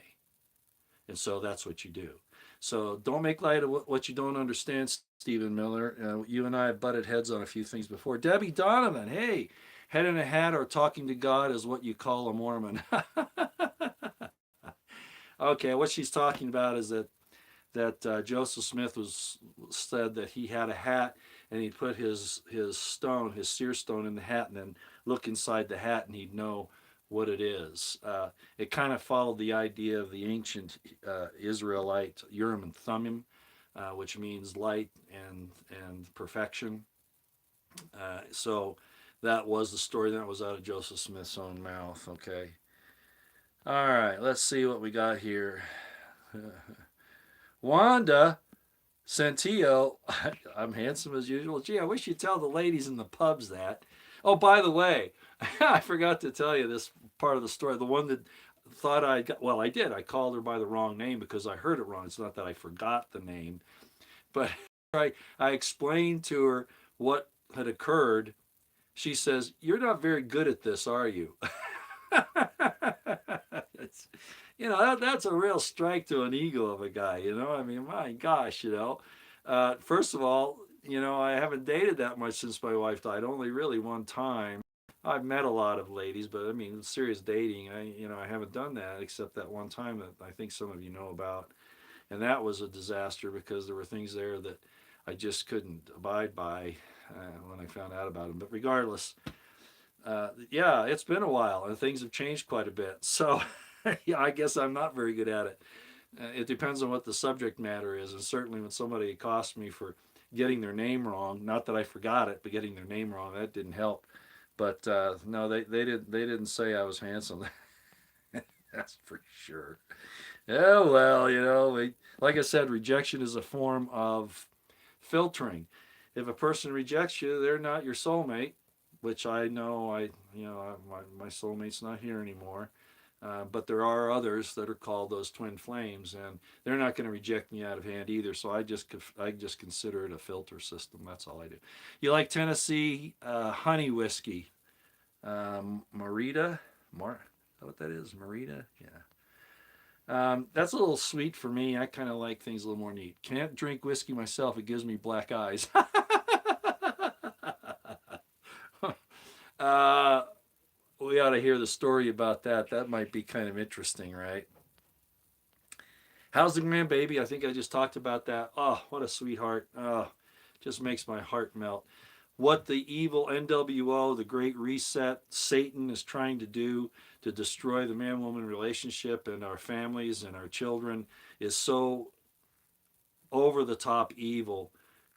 and so that's what you do. So don't make light of what you don't understand, Stephen Miller. You and I have butted heads on a few things before. Debbie Donovan, hey, head in a hat or talking to God is what you call a Mormon. Okay, what she's talking about is that Joseph Smith was said that he had a hat and he'd put his stone, his seer stone, in the hat, and then look inside the hat and he'd know what it is. It kind of followed the idea of the ancient Israelite Urim and Thummim, which means light and perfection. So that was the story. That was out of Joseph Smith's own mouth. Okay. All right, let's see what we got here. Wanda Santillo, I'm handsome as usual. Gee, I wish you'd tell the ladies in the pubs that. Oh, by the way, I forgot to tell you this part of the story. The one that thought I got, well, I did. I called her by the wrong name because I heard it wrong. It's not that I forgot the name, but I explained to her what had occurred. She says, "You're not very good at this, are you?" It's, that's a real strike to an ego of a guy. I mean, my gosh, first of all, I haven't dated that much since my wife died. Only really one time. I've met a lot of ladies, but I mean, serious dating, I haven't done that except that one time that I think some of you know about, and that was a disaster because there were things there that I just couldn't abide by when I found out about them. But regardless, yeah, it's been a while and things have changed quite a bit. So yeah, I guess I'm not very good at it. It depends on what the subject matter is, and certainly when somebody accosts me for getting their name wrong, not that I forgot it, but getting their name wrong, that didn't help. But no, they didn't say I was handsome. That's for sure. Oh well, like I said, rejection is a form of filtering. If a person rejects you, they're not your soulmate, which I know my soulmate's not here anymore. But there are others that are called those twin flames, and they're not going to reject me out of hand either. So I just consider it a filter system. That's all I do. You like Tennessee honey whiskey, Marita? Is that what that is? Marita? Yeah. That's a little sweet for me. I kind of like things a little more neat. Can't drink whiskey myself. It gives me black eyes. We ought to hear the story about that. That might be kind of interesting, right? How's the grandbaby? I think I just talked about that. Oh, what a sweetheart. Oh, just makes my heart melt. What the evil NWO, the Great Reset, Satan is trying to do to destroy the man-woman relationship and our families and our children is so over the top evil.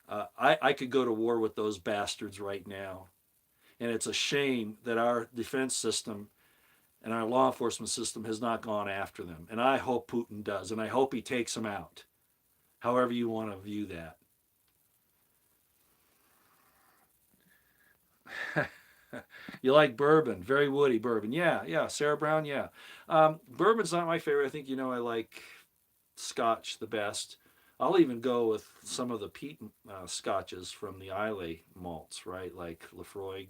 I could go to war with those bastards right now. And it's a shame that our defense system and our law enforcement system has not gone after them. And I hope Putin does. And I hope he takes them out, however you want to view that. You like bourbon, very woody bourbon. Yeah. Sarah Brown, yeah. Bourbon's not my favorite. I think, I like Scotch the best. I'll even go with some of the peat scotches from the Islay malts, right? Like Lefroy,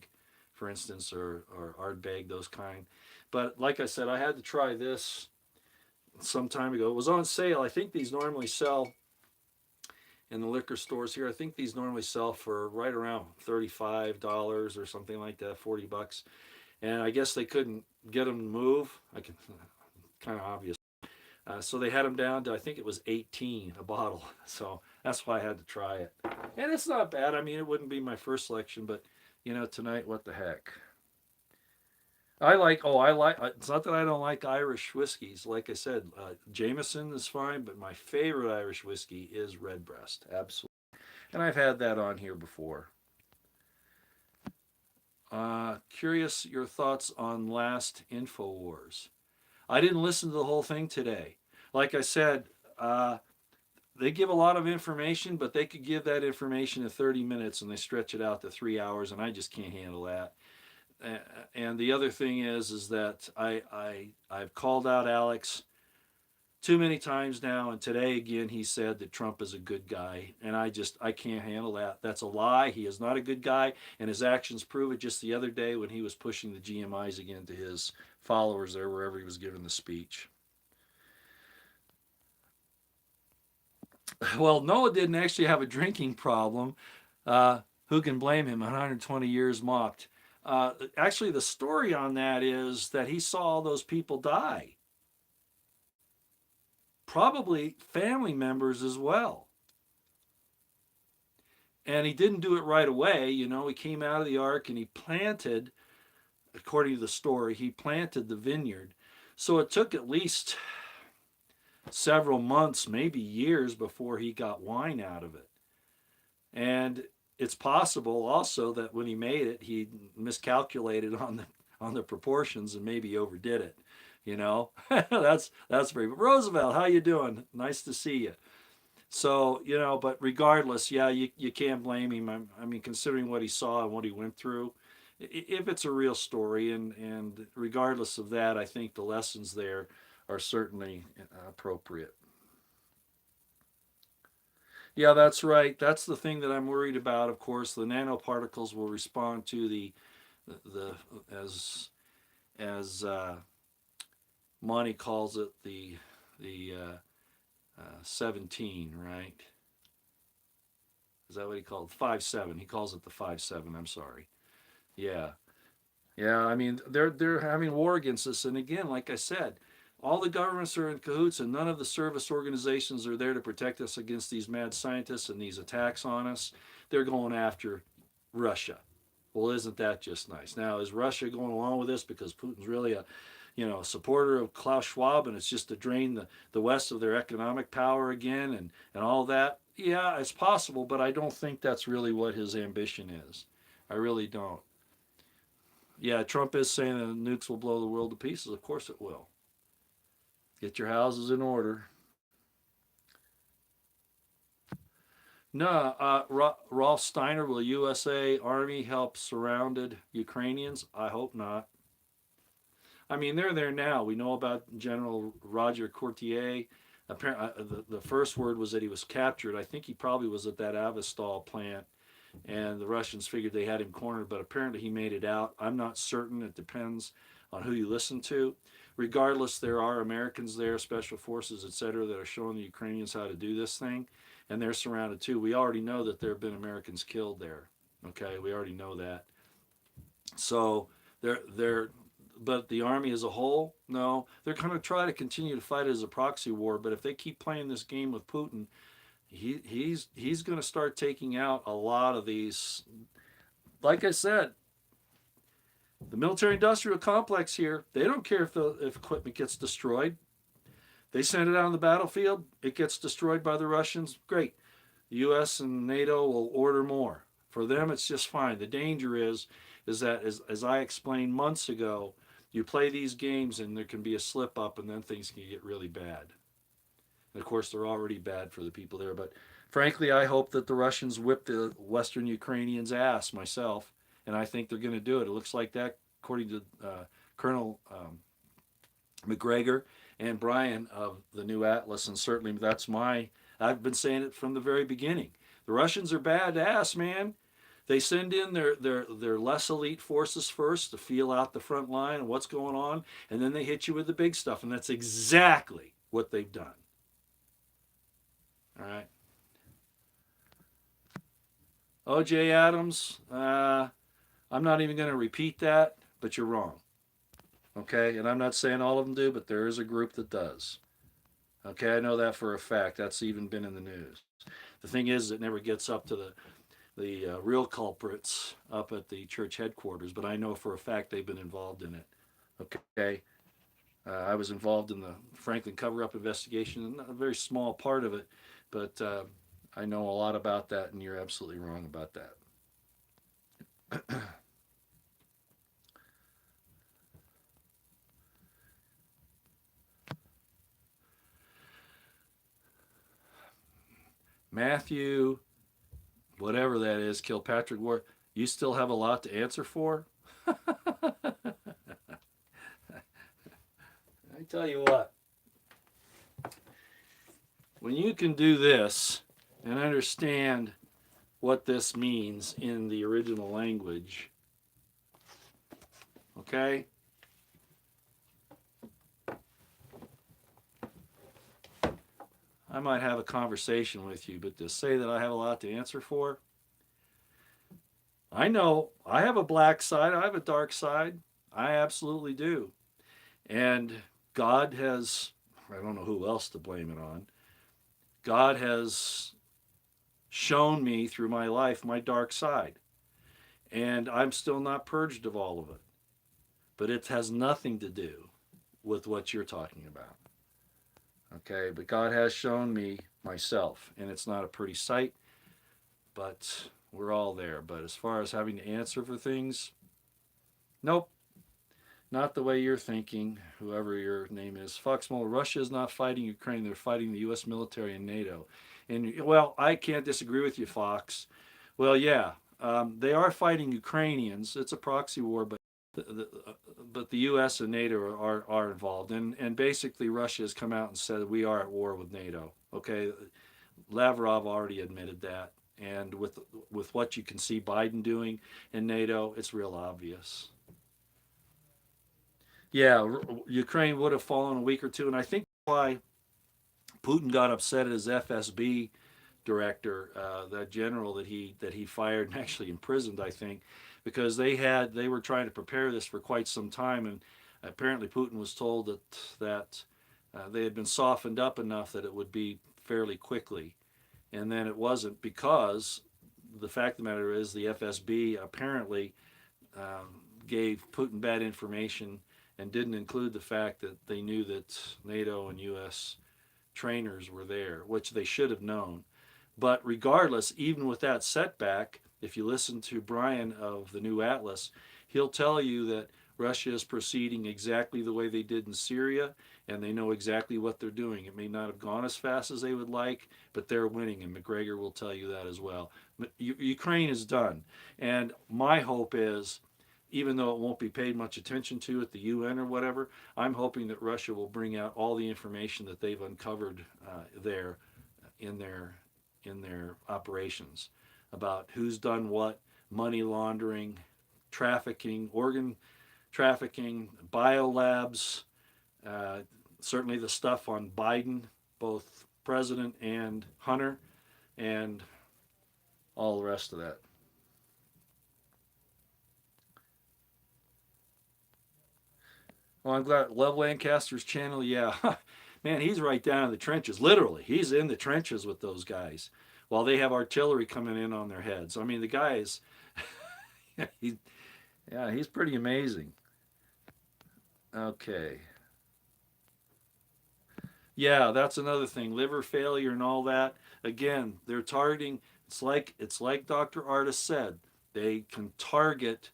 for instance, or Ardbeg, those kind. But like I said, I had to try this some time ago. It was on sale. I think these normally sell in the liquor stores here. I think these normally sell for right around $35 or something like that, $40. And I guess they couldn't get them to move. Kind of obvious. So they had them down to, I think it was 18 a bottle. So That's why I had to try it. And it's not bad. I mean, it wouldn't be my first selection, but tonight, what the heck? It's not that I don't like Irish whiskeys. Like I said, Jameson is fine, but my favorite Irish whiskey is Redbreast. Absolutely. And I've had that on here before. Curious your thoughts on last InfoWars. I didn't listen to the whole thing today. Like I said, they give a lot of information, but they could give that information in 30 minutes and they stretch it out to 3 hours, and I just can't handle that. And the other thing is that I've called out Alex too many times now, and today again he said that Trump is a good guy, and I can't handle that. That's a lie. He is not a good guy, and his actions prove it. Just the other day when he was pushing the GMIs again to his followers there, wherever he was giving the speech. Well, Noah didn't actually have a drinking problem. Who can blame him? 120 years mocked. Actually, the story on that is that he saw all those people die. Probably family members as well. And he didn't do it right away. He came out of the ark and he planted, according to the story, he planted the vineyard. So it took at least several months, maybe years, before he got wine out of it. And it's possible also that when he made it, he miscalculated on the proportions and maybe overdid it. That's very. Roosevelt, how you doing? Nice to see you. So but regardless, yeah, you can't blame him. I mean, considering what he saw and what he went through, if it's a real story, and regardless of that, I think the lessons there are certainly appropriate. Yeah, that's right. That's the thing that I'm worried about. Of course, the nanoparticles will respond to the as Monty calls it, the 17, right? Is that what he called 5-7? He calls it the 5-7. I'm sorry. Yeah, yeah. I mean, they're having war against us, and again, like I said, all the governments are in cahoots, and none of the service organizations are there to protect us against these mad scientists and these attacks on us. They're going after Russia. Well, isn't that just nice? Now, is Russia going along with this because Putin's really a supporter of Klaus Schwab, and it's just to drain the West of their economic power again and all that? Yeah, it's possible, but I don't think that's really what his ambition is. I really don't. Yeah, Trump is saying that nukes will blow the world to pieces. Of course it will. Get your houses in order. No, Rolf Steiner, will USA Army help surrounded Ukrainians? I hope not. I mean, they're there now. We know about General Roger Courtier. Apparently, the first word was that he was captured. I think he probably was at that Avastal plant, and the Russians figured they had him cornered, but apparently he made it out. I'm not certain. It depends on who you listen to. Regardless, there are Americans there, special forces, etc., that are showing the Ukrainians how to do this thing, and they're surrounded too. We already know that there have been Americans killed there. Okay, we already know that. So they're but the army as a whole, no, they're going to try to continue to fight it as a proxy war. But if they keep playing this game with Putin, he's going to start taking out a lot of these. Like I said, the military-industrial complex here, they don't care if equipment gets destroyed. They send it out on the battlefield. It gets destroyed by the Russians. Great. The U.S. and NATO will order more. For them, it's just fine. The danger is that, as I explained months ago, you play these games and there can be a slip up and then things can get really bad. And of course, they're already bad for the people there. But frankly, I hope that the Russians whip the Western Ukrainians' ass myself. And I think they're going to do it. It looks like that, according to Colonel McGregor and Brian of the New Atlas. And certainly I've been saying it from the very beginning. The Russians are badass, man. They send in their less elite forces first to feel out the front line and what's going on, and then they hit you with the big stuff, and that's exactly what they've done. All right. O.J. Adams, I'm not even going to repeat that, but you're wrong. Okay, and I'm not saying all of them do, but there is a group that does. Okay, I know that for a fact. That's even been in the news. The thing is, it never gets up to the real culprits up at the church headquarters, but I know for a fact they've been involved in it. Okay, I was involved in the Franklin cover-up investigation, a very small part of it, but I know a lot about that, and you're absolutely wrong about that. Matthew, whatever that is, Kilpatrick Ward, you still have a lot to answer for? I tell you what, when you can do this and understand what this means in the original language, okay? I might have a conversation with you, but to say that I have a lot to answer for, I know I have a black side, I have a dark side. I absolutely do. And God has, I don't know who else to blame it on, God has shown me through my life my dark side. And I'm still not purged of all of it. But it has nothing to do with what you're talking about. Okay, but God has shown me myself, and it's not a pretty sight, but we're all there. But as far as having to answer for things, nope, not the way you're thinking, whoever your name is. Foxmole, Russia is not fighting Ukraine, they're fighting the U.S. military and NATO. And, well, I can't disagree with you, Fox. Well, yeah, they are fighting Ukrainians. It's a proxy war, but the U.S. and NATO are involved, and basically Russia has come out and said we are at war with NATO. Okay, Lavrov already admitted that, and with what you can see Biden doing in NATO, it's real obvious. Yeah, Ukraine would have fallen a week or two, and I think why Putin got upset at his FSB director, that general that he fired and actually imprisoned, I think, because they were trying to prepare this for quite some time, and apparently Putin was told that they had been softened up enough that it would be fairly quickly, and then it wasn't, because the fact of the matter is the FSB apparently gave Putin bad information and didn't include the fact that they knew that NATO and U.S. trainers were there, which they should have known. But regardless, even with that setback, if you listen to Brian of the New Atlas, he'll tell you that Russia is proceeding exactly the way they did in Syria, and they know exactly what they're doing. It may not have gone as fast as they would like, but they're winning, and McGregor will tell you that as well. Ukraine is done, and my hope is, even though it won't be paid much attention to at the UN or whatever, I'm hoping that Russia will bring out all the information that they've uncovered there in their operations about who's done what, money laundering, trafficking, organ trafficking, biolabs, certainly the stuff on Biden, both president and Hunter, and all the rest of that. Well, I'm glad. Love Lancaster's channel. Yeah, man, he's right down in the trenches. Literally, he's in the trenches with those guys while they have artillery coming in on their heads. I mean, the guy is, he, yeah, he's pretty amazing. Okay. Yeah, that's another thing. Liver failure and all that. Again, they're targeting. It's like Dr. Artis said. They can target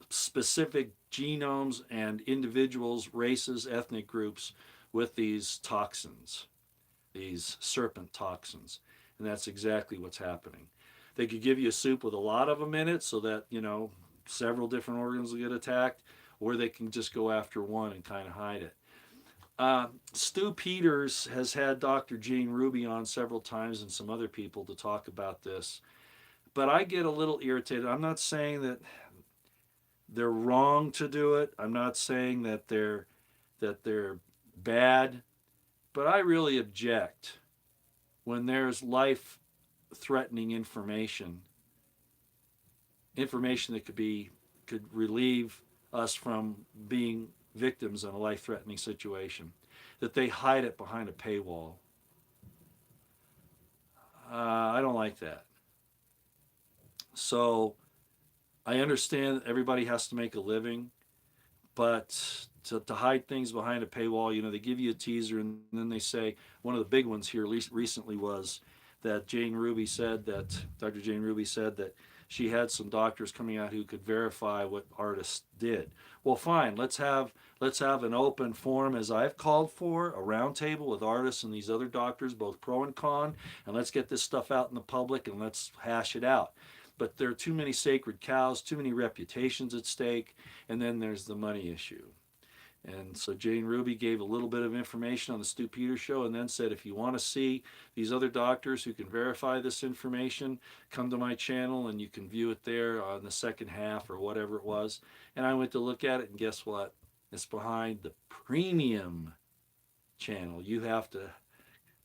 specific genomes and individuals, races, ethnic groups with these toxins, these serpent toxins. And that's exactly what's happening. They could give you a soup with a lot of them in it so that, several different organs will get attacked, or they can just go after one and kind of hide it. Stu Peters has had Dr. Jane Ruby on several times and some other people to talk about this. But I get a little irritated. I'm not saying that they're wrong to do it. I'm not saying that they're bad, but I really object when there's life-threatening information that could relieve us from being victims in a life-threatening situation, that they hide it behind a paywall. I don't like that. So I understand everybody has to make a living, but to hide things behind a paywall, they give you a teaser and then they say one of the big ones here recently was that Dr. Jane Ruby said that she had some doctors coming out who could verify what artists did. Well, fine, let's have an open forum as I've called for, a roundtable with artists and these other doctors, both pro and con, and let's get this stuff out in the public and let's hash it out. But there are too many sacred cows, too many reputations at stake, and then there's the money issue. And so Jane Ruby gave a little bit of information on the Stu Peters show and then said, if you want to see these other doctors who can verify this information, come to my channel and you can view it there on the second half or whatever it was. And I went to look at it and guess what? It's behind the premium channel. You have to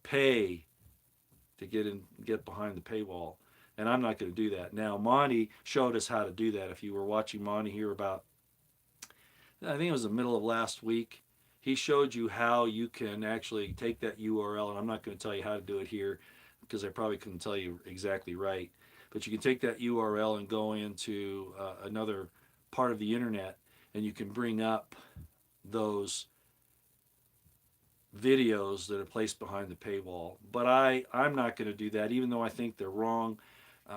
pay to get behind the paywall. And I'm not going to do that. Now, Monty showed us how to do that. If you were watching Monty here about, I think it was the middle of last week, he showed you how you can actually take that URL, and I'm not going to tell you how to do it here because I probably couldn't tell you exactly right, but you can take that URL and go into another part of the internet, and you can bring up those videos that are placed behind the paywall. But I'm not going to do that, even though I think they're wrong.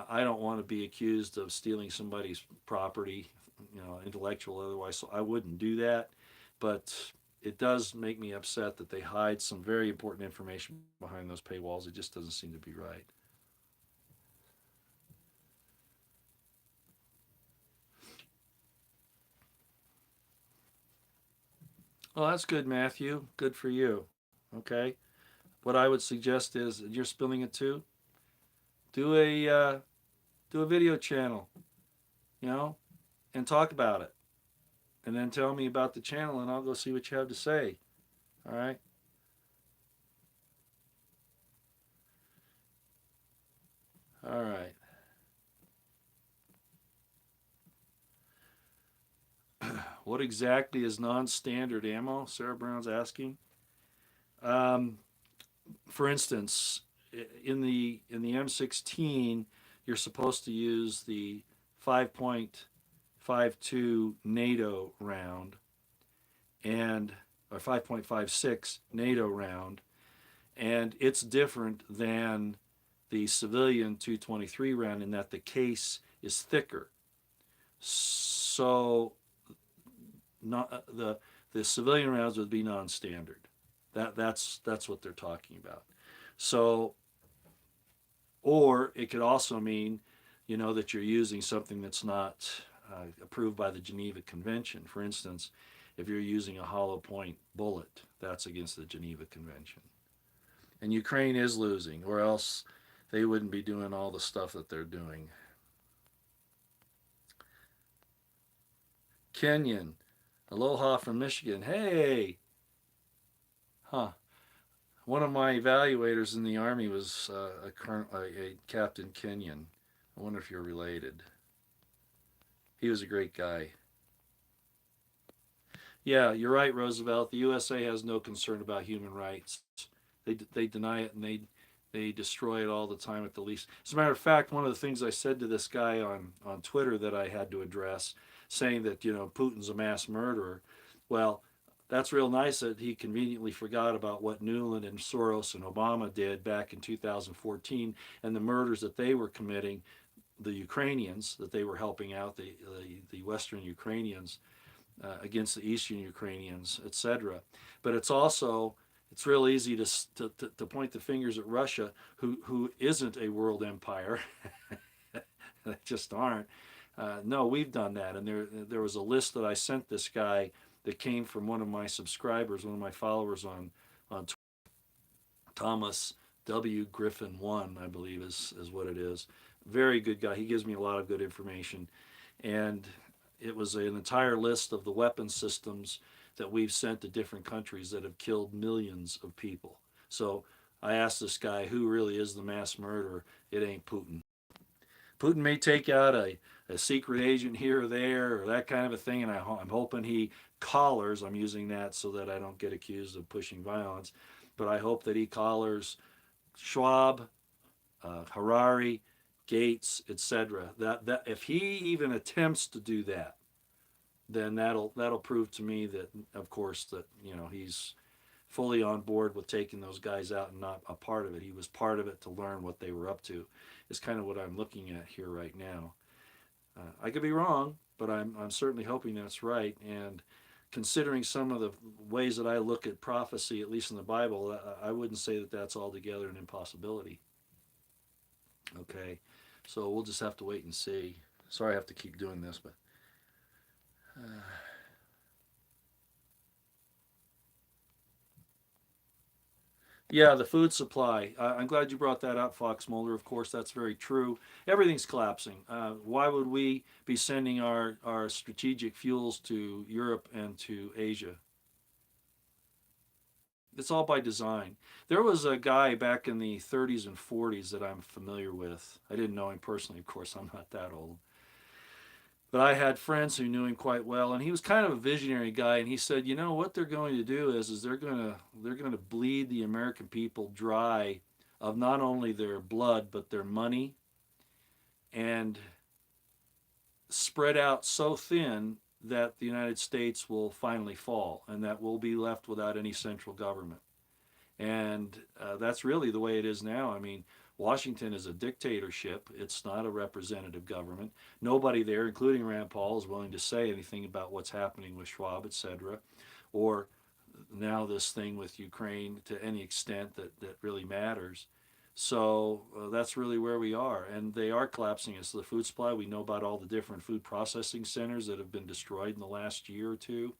I don't want to be accused of stealing somebody's property, intellectual otherwise, so I wouldn't do that. But it does make me upset that they hide some very important information behind those paywalls. It just doesn't seem to be right. Well, that's good, Matthew. Good for you. Okay. What I would suggest is, you're spilling it too. Do a video channel, you know, and talk about it, and then tell me about the channel, and I'll go see what you have to say. All right. All right. What exactly is non-standard ammo? Sarah Brown's asking. Um, for instance, in the M16, you're supposed to use the 5.52 NATO round and or 5.56 NATO round, and it's different than the civilian 223 round in that the case is thicker. So not the civilian rounds would be non-standard. That's what they're talking about. So, or it could also mean, that you're using something that's not approved by the Geneva Convention. For instance, if you're using a hollow point bullet, that's against the Geneva Convention. And Ukraine is losing, or else they wouldn't be doing all the stuff that they're doing. Kenyon, aloha from Michigan. Hey, huh? One of my evaluators in the Army was a Captain Kenyon. I wonder if you're related. He was a great guy. Yeah, you're right, Roosevelt. The USA has no concern about human rights. They deny it, and they destroy it all the time at the least. As a matter of fact, one of the things I said to this guy on Twitter that I had to address, saying that Putin's a mass murderer. Well, that's real nice that he conveniently forgot about what Nuland and Soros and Obama did back in 2014 and the murders that they were committing, the Ukrainians that they were helping out, the Western Ukrainians against the Eastern Ukrainians, etc. But it's real easy to point the fingers at Russia, who isn't a world empire. They just aren't. No, we've done that, and there was a list that I sent this guy that came from one of my subscribers, one of my followers on Thomas W. Griffin 1, I believe is what it is. Very good guy. He gives me a lot of good information, and it was an entire list of the weapon systems that we've sent to different countries that have killed millions of people. So I asked this guy, who really is the mass murderer? It ain't Putin. Putin may take out a secret agent here or there or that kind of a thing, and I'm hoping he collars, I'm using that so that I don't get accused of pushing violence, but I hope that he collars Schwab, Harari, Gates, etc. That if he even attempts to do that, then that'll prove to me that, of course, that he's fully on board with taking those guys out and not a part of it. He was part of it to learn what they were up to. Is kind of what I'm looking at here right now. I could be wrong, but I'm certainly hoping that's right. And considering some of the ways that I look at prophecy, at least in the Bible, I wouldn't say that that's altogether an impossibility. Okay, so we'll just have to wait and see. Sorry I have to keep doing this, but yeah, the food supply. I'm glad you brought that up, Fox Mulder. Of course, that's very true. Everything's collapsing. Why would we be sending our strategic fuels to Europe and to Asia? It's all by design. There was a guy back in the 30s and 40s that I'm familiar with. I didn't know him personally, of course, I'm not that old. But I had friends who knew him quite well, and he was kind of a visionary guy. And he said, you know what they're going to do is they're going to bleed the American people dry of not only their blood but their money, and spread out so thin that the United States will finally fall, and that we'll be left without any central government. And that's really the way it is now. I mean, Washington is a dictatorship. It's not a representative government. Nobody there, including Rand Paul, is willing to say anything about what's happening with Schwab, etc., or now this thing with Ukraine to any extent that really matters. So that's really where we are. And they are collapsing as the food supply. We know about all the different food processing centers that have been destroyed in the last year or two.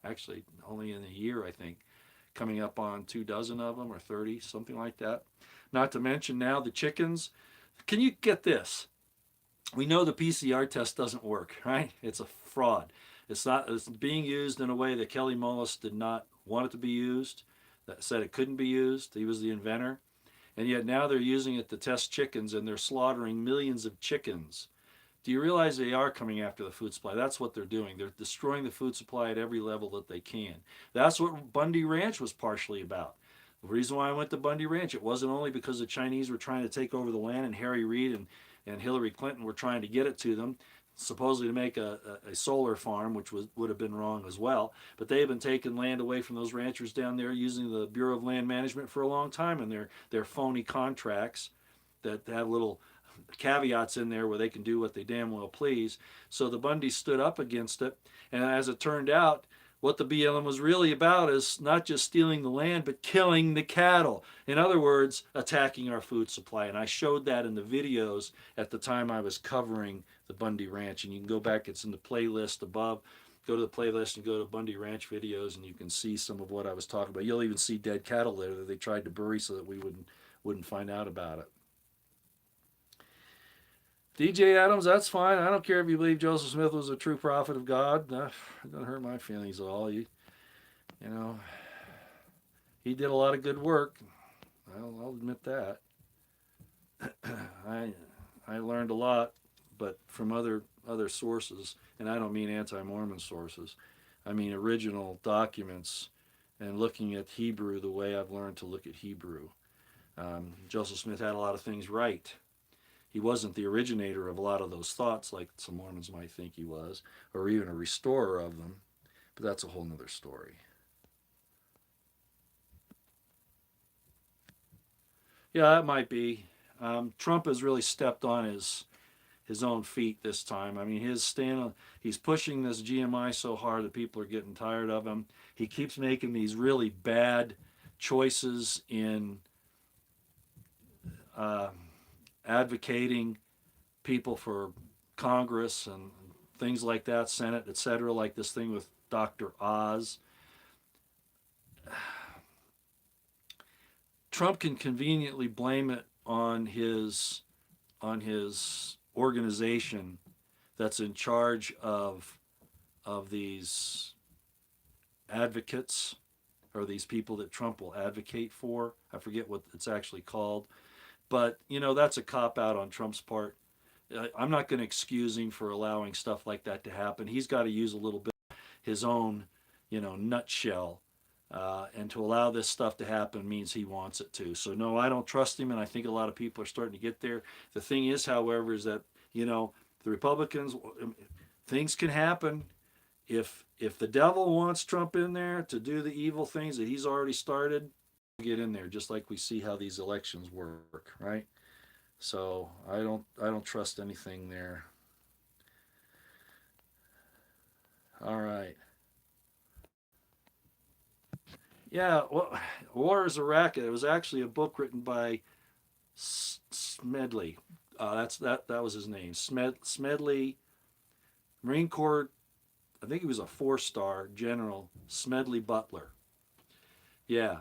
Actually, only in a year, I think. Coming up on 24 of them or 30, something like that. Not to mention now the chickens. Can you get this? We know the PCR test doesn't work, right? It's a fraud. It's being used in a way that Kelly Mullis did not want it to be used, that said it couldn't be used. He was the inventor. And yet now they're using it to test chickens, and they're slaughtering millions of chickens. Do you realize they are coming after the food supply? That's what they're doing. They're destroying the food supply at every level that they can. That's what Bundy Ranch was partially about. The reason why I went to Bundy Ranch, it wasn't only because the Chinese were trying to take over the land, and Harry Reid and Hillary Clinton were trying to get it to them, supposedly to make a solar farm, which would have been wrong as well. But they have been taking land away from those ranchers down there using the Bureau of Land Management for a long time, and their phony contracts that have little caveats in there where they can do what they damn well please. So the Bundys stood up against it, and as it turned out, what the BLM was really about is not just stealing the land, but killing the cattle. In other words, attacking our food supply. And I showed that in the videos at the time I was covering the Bundy Ranch. And you can go back, it's in the playlist above. Go to the playlist and go to Bundy Ranch videos, and you can see some of what I was talking about. You'll even see dead cattle there that they tried to bury so that we wouldn't find out about it. DJ Adams, that's fine. I don't care if you believe Joseph Smith was a true prophet of God. It doesn't hurt my feelings at all. You know, he did a lot of good work. I'll admit that. I learned a lot, but from other sources, and I don't mean anti-Mormon sources. I mean original documents and looking at Hebrew the way I've learned to look at Hebrew. Joseph Smith had a lot of things right. He wasn't the originator of a lot of those thoughts like some Mormons might think he was, or even a restorer of them, but that's a whole nother story. Yeah, that might be. Trump has really stepped on his own feet this time. I mean, he's pushing this GMI so hard that people are getting tired of him. He keeps making these really bad choices in advocating people for Congress and things like that, Senate, etc., like this thing with Dr. Oz. Trump can conveniently blame it on his organization that's in charge of these advocates, or these people that Trump will advocate for. I forget what it's actually called. But, that's a cop-out on Trump's part. I'm not going to excuse him for allowing stuff like that to happen. He's got to use a little bit of his own, nutshell And to allow this stuff to happen means he wants it to. So no, I don't trust him, and I think a lot of people are starting to get there. The thing is, however, is that the Republicans, things can happen. If the devil wants Trump in there to do the evil things that he's already started, get in there, just like we see how these elections work, right? So I don't trust anything there. All right. Yeah, well, War is a Racket. It was actually a book written by Smedley. That was his name. Smedley, Marine Corps. I think he was a 4-star general. Smedley Butler. Yeah,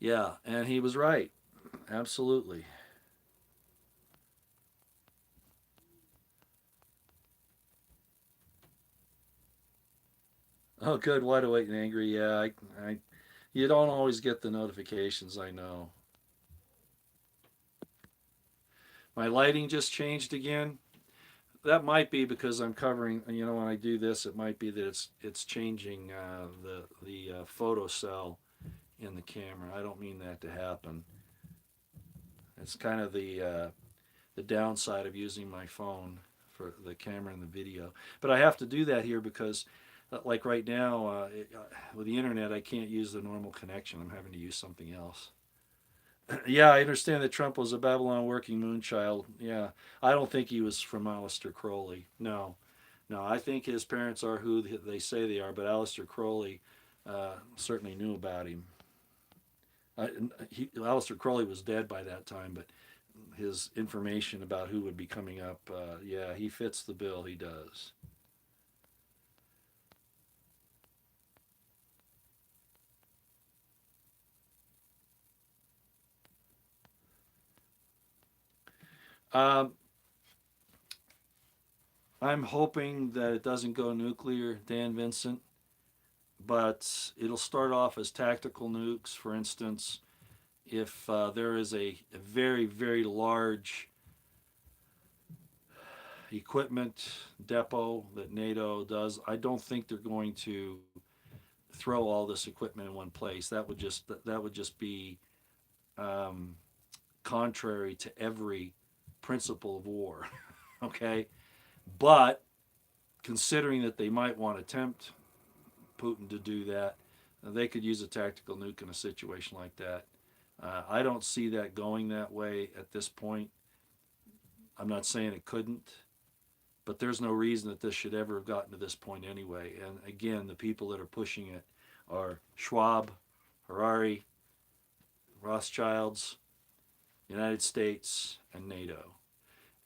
yeah, and he was right. Absolutely. Oh, good. Wide awake and angry. Yeah, you don't always get the notifications. I know. My lighting just changed again. That might be because I'm covering. When I do this, it might be that it's changing the photo cell in the camera. I don't mean that to happen. It's kind of the downside of using my phone for the camera and the video. But I have to do that here because, like right now, with the internet, I can't use the normal connection. I'm having to use something else. Yeah, I understand that Trump was a Babylon working moonchild. Yeah, I don't think he was from Aleister Crowley. No, no, I think his parents are who they say they are, but Aleister Crowley certainly knew about him. Aleister Crowley was dead by that time, but his information about who would be coming up, yeah, he fits the bill. He does. Um, I'm hoping that it doesn't go nuclear, Dan Vincent, but it'll start off as tactical nukes. For instance, if there is a very, very large equipment depot that NATO does, I don't think they're going to throw all this equipment in one place. That would just be um, contrary to every principle of war. Okay, but considering that they might want to tempt Putin to do that, they could use a tactical nuke in a situation like that. I don't see that going that way at this point. I'm not saying it couldn't, but there's no reason that this should ever have gotten to this point anyway. And again, the people that are pushing it are Schwab, Harari, Rothschilds, United States, and NATO.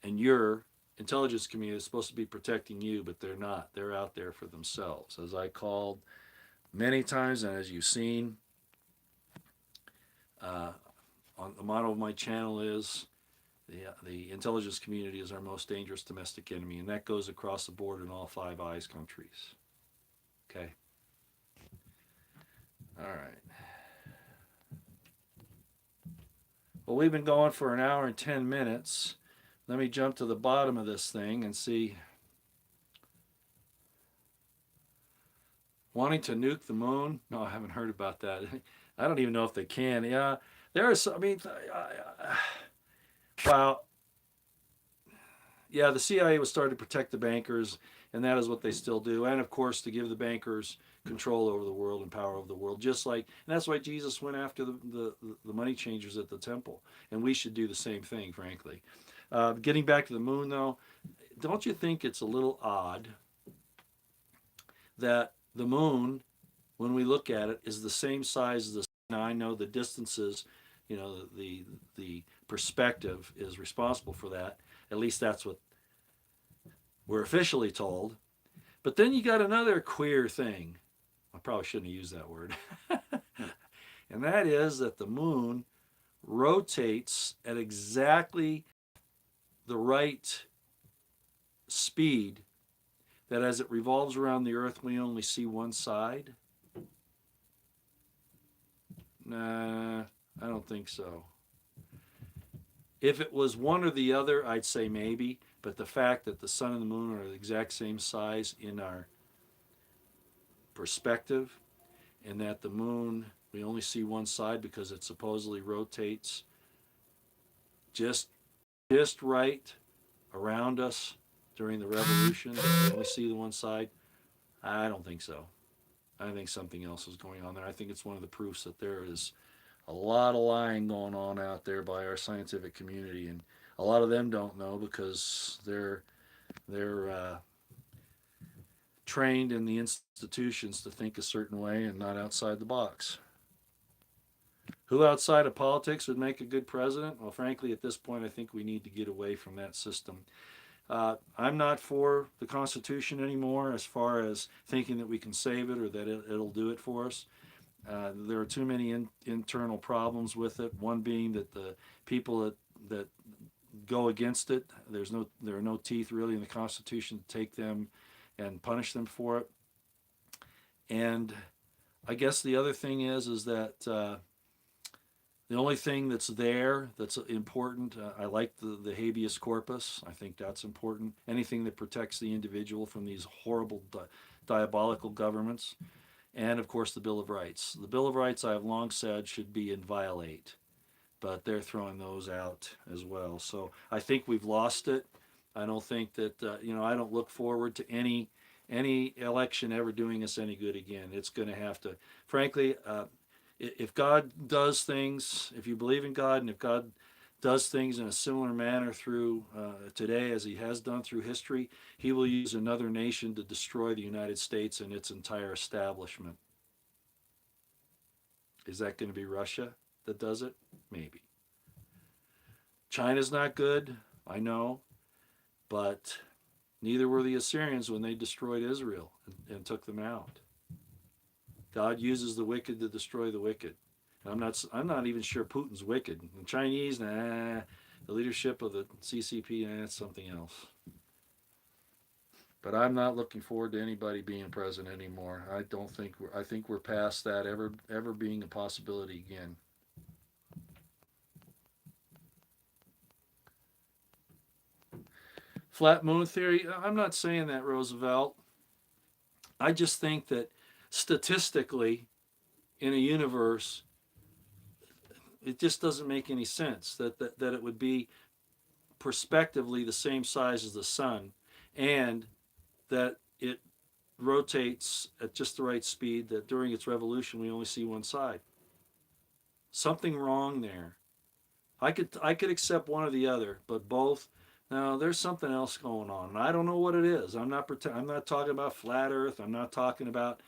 And your intelligence community is supposed to be protecting you, but they're not. They're out there for themselves. As I called many times, and as you've seen, uh, on the motto of my channel is the intelligence community is our most dangerous domestic enemy, and that goes across the board in all Five Eyes countries. Okay. All right. Well, we've been going for an hour and 10 minutes. Let me jump to the bottom of this thing and see. Wanting to nuke the moon? No, I haven't heard about that. I don't even know if they can. Yeah, there is. I mean, wow. Yeah, the CIA was starting to protect the bankers, and that is what they still do. And of course, to give the bankers control over the world and power over the world, just like, and that's why Jesus went after the money changers at the temple. And we should do the same thing, frankly. Getting back to the moon, though, don't you think it's a little odd that the moon, when we look at it, is the same size as the sun? Now I know the distances, the perspective is responsible for that. At least that's what we're officially told. But then you got another queer thing. I probably shouldn't have used that word. And that is that the moon rotates at exactly the right speed, that as it revolves around the earth, we only see one side. Nah, I don't think so. If it was one or the other, I'd say maybe. But the fact that the sun and the moon are the exact same size in our perspective, and that the moon, we only see one side because it supposedly rotates just just right around us during the revolution. We only see the one side. I don't think so. I think something else is going on there. I think it's one of the proofs that there is a lot of lying going on out there by our scientific community, and a lot of them don't know because they're trained in the institutions to think a certain way and not outside the box. Who outside of politics would make a good president? Well, frankly, at this point, I think we need to get away from that system. I'm not for the Constitution anymore as far as thinking that we can save it or that it'll do it for us. There are too many internal problems with it. One being that the people that go against it, there are no teeth really in the Constitution to take them and punish them for it. And I guess the other thing is that the only thing that's there that's important, I like the habeas corpus. I think that's important. Anything that protects the individual from these horrible, diabolical governments. And of course, the Bill of Rights. The Bill of Rights, I have long said, should be inviolate, but they're throwing those out as well. So I think we've lost it. I don't think that I don't look forward to any election ever doing us any good again. It's going to have to, frankly, if God does things, if you believe in God, and if God does things in a similar manner through today as he has done through history, he will use another nation to destroy the United States and its entire establishment. Is that going to be Russia that does it? Maybe. China's not good, I know, but neither were the Assyrians when they destroyed Israel and took them out. God uses the wicked to destroy the wicked. I'm not even sure Putin's wicked. The Chinese, nah. The leadership of the CCP, nah, that's something else. But I'm not looking forward to anybody being president anymore. I think we're past that ever being a possibility again. Flat moon theory, I'm not saying that, Roosevelt. I just think that statistically, in a universe, it just doesn't make any sense that it would be prospectively the same size as the sun, and that it rotates at just the right speed, that during its revolution we only see one side. Something wrong there. I could accept one or the other, but both, no, there's something else going on, and I don't know what it is. I'm not talking about flat Earth. I'm not talking about,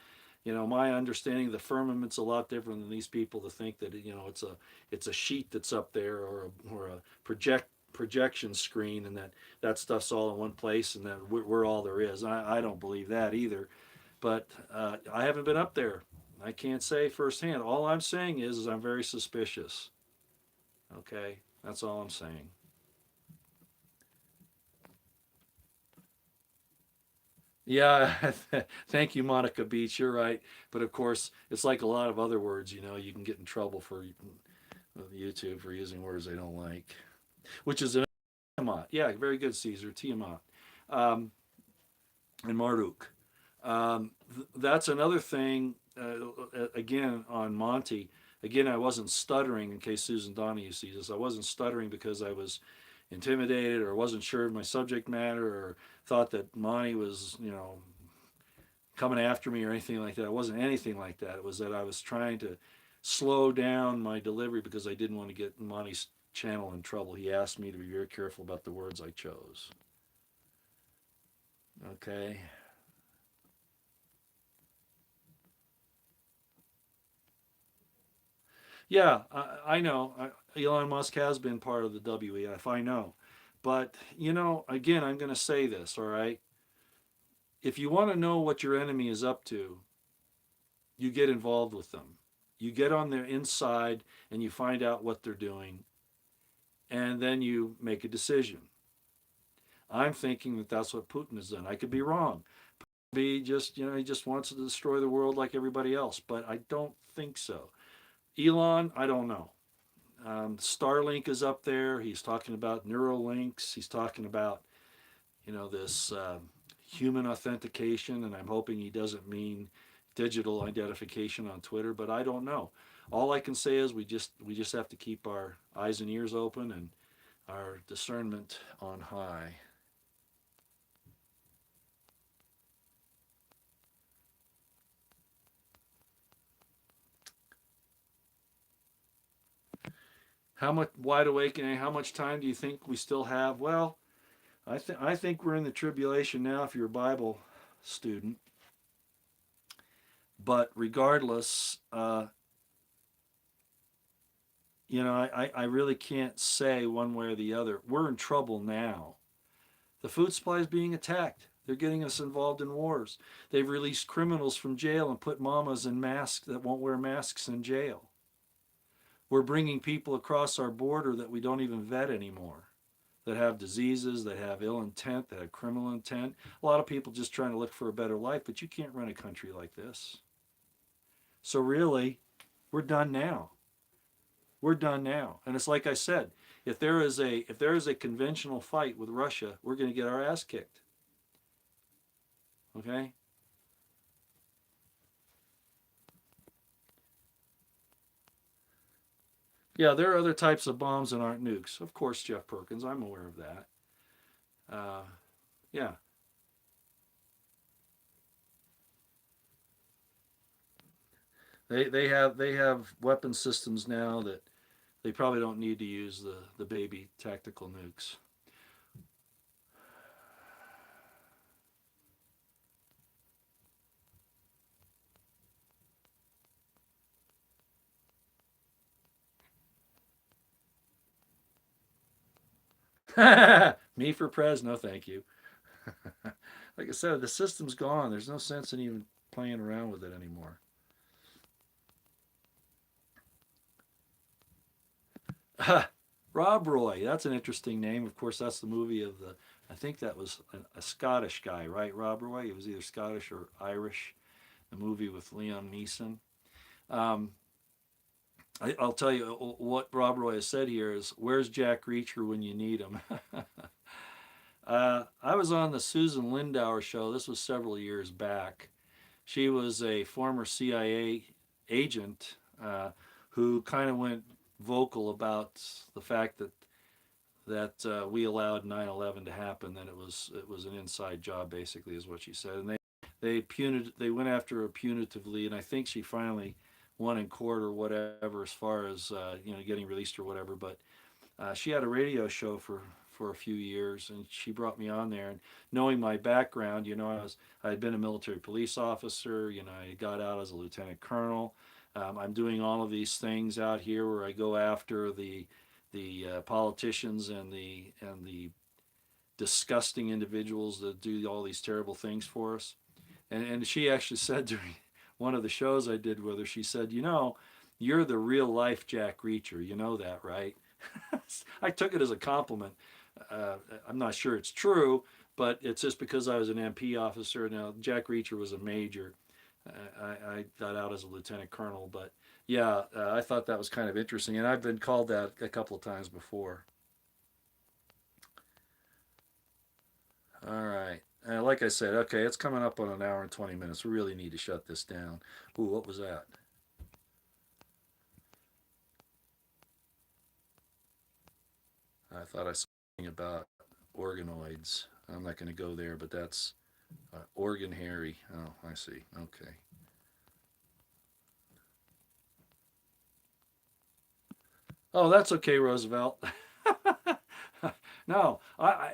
my understanding of the firmament's a lot different than these people to think that it's a sheet that's up there or a projection screen, and that stuff's all in one place and that we're all there is. I don't believe that either, but I haven't been up there. I can't say firsthand. All I'm saying is I'm very suspicious. Okay, that's all I'm saying. Yeah, thank you, Monica Beach. You're right, but of course, it's like a lot of other words. You can get in trouble for YouTube for using words they don't like, which is an Tiamat. Yeah, very good, Caesar. Tiamat and Marduk. That's another thing. Again, on Monty. Again, I wasn't stuttering. In case Susan Donahue sees this, I wasn't stuttering because I was intimidated or wasn't sure of my subject matter or thought that Monty was, coming after me or anything like that. It wasn't anything like that. It was that I was trying to slow down my delivery because I didn't want to get Monty's channel in trouble. He asked me to be very careful about the words I chose. Okay. Yeah, I know. Elon Musk has been part of the WEF, I know. But, again, I'm going to say this, all right? If you want to know what your enemy is up to, you get involved with them. You get on their inside and you find out what they're doing, and then you make a decision. I'm thinking that that's what Putin has done. I could be wrong. He just wants to destroy the world like everybody else, but I don't think so. Elon, I don't know. Starlink is up there. He's talking about Neuralinks. He's talking about, this human authentication, and I'm hoping he doesn't mean digital identification on Twitter, but I don't know. All I can say is we just have to keep our eyes and ears open and our discernment on high. How much wide awakening? How much time do you think we still have? Well, I think we're in the tribulation now. If you're a Bible student, but regardless, I really can't say one way or the other. We're in trouble now. The food supply is being attacked. They're getting us involved in wars. They've released criminals from jail and put mamas in masks that won't wear masks in jail. We're bringing people across our border that we don't even vet anymore, that have diseases, that have ill intent, that have criminal intent. A lot of people just trying to look for a better life, but you can't run a country like this. So really, we're done now. We're done now. And it's like I said, if there is a conventional fight with Russia, we're going to get our ass kicked. Okay? Yeah, there are other types of bombs that aren't nukes. Of course, Jeff Perkins, I'm aware of that. Uh, yeah, they have weapon systems now that they probably don't need to use the baby tactical nukes. Me for Prez? No, thank you. Like I said, the system's gone. There's no sense in even playing around with it anymore. Rob Roy, that's an interesting name. Of course, that's the movie of the. I think that was a Scottish guy, right? Rob Roy. He was either Scottish or Irish. The movie with Liam Neeson. Um, I'll tell you what Rob Roy has said here is, "Where's Jack Reacher when you need him?" I was on the Susan Lindauer show. This was several years back. She was a former CIA agent who kind of went vocal about the fact that we allowed 9/11 to happen. That it was an inside job, basically, is what she said. And they went after her punitively, and I think she finally won in court or whatever, as far as getting released or whatever. But she had a radio show for a few years, and she brought me on there. And knowing my background, I had been a military police officer. I got out as a lieutenant colonel. I'm doing all of these things out here where I go after the politicians and the disgusting individuals that do all these terrible things for us. And she actually said during one of the shows I did with her, she said, you're the real life Jack Reacher. You know that, right? I took it as a compliment. I'm not sure it's true, but it's just because I was an MP officer. Now, Jack Reacher was a major. I got out as a lieutenant colonel, but yeah, I thought that was kind of interesting, and I've been called that a couple of times before. All right. Like I said, okay, it's coming up on an hour and 20 minutes. We really need to shut this down. Ooh, what was that? I thought I saw something about organoids. I'm not going to go there, but that's organ hairy. Oh, I see. Okay. Oh, that's okay, Roosevelt. No, I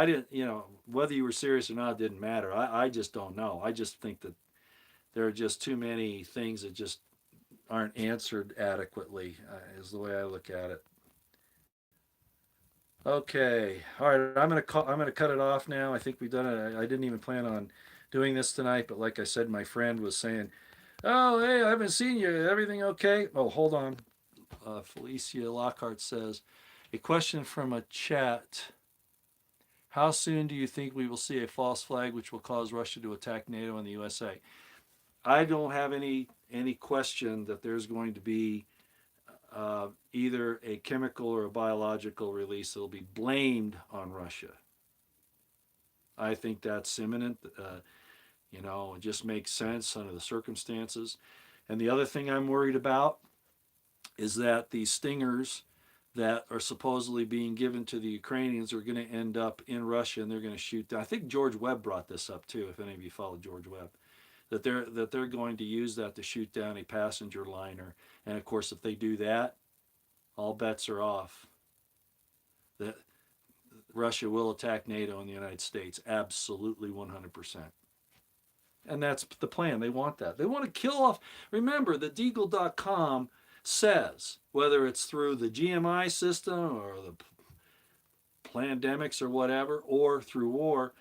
didn't, whether you were serious or not didn't matter. I just don't know. I just think that there are just too many things that just aren't answered adequately, is the way I look at it. Okay, all right. I'm gonna cut it off now. I think we've done it. I didn't even plan on doing this tonight, but like I said, my friend was saying, "Oh, hey, I haven't seen you. Everything okay?" Oh, hold on. Felicia Lockhart says, a question from a chat. How soon do you think we will see a false flag which will cause Russia to attack NATO and the USA? I don't have any question that there's going to be either a chemical or a biological release that will be blamed on Russia. I think that's imminent. You know, it just makes sense under the circumstances. And the other thing I'm worried about is that these stingers that are supposedly being given to the Ukrainians are going to end up in Russia, and they're going to shoot down. I think George Webb brought this up too, if any of you follow George Webb, that they're going to use that to shoot down a passenger liner. And of course, if they do that, all bets are off. That Russia will attack NATO and the United States, absolutely 100%. And that's the plan. They want that. They want to kill off. Remember, the Deagle.com says, whether it's through the GMI system or the pandemics or whatever, or through war,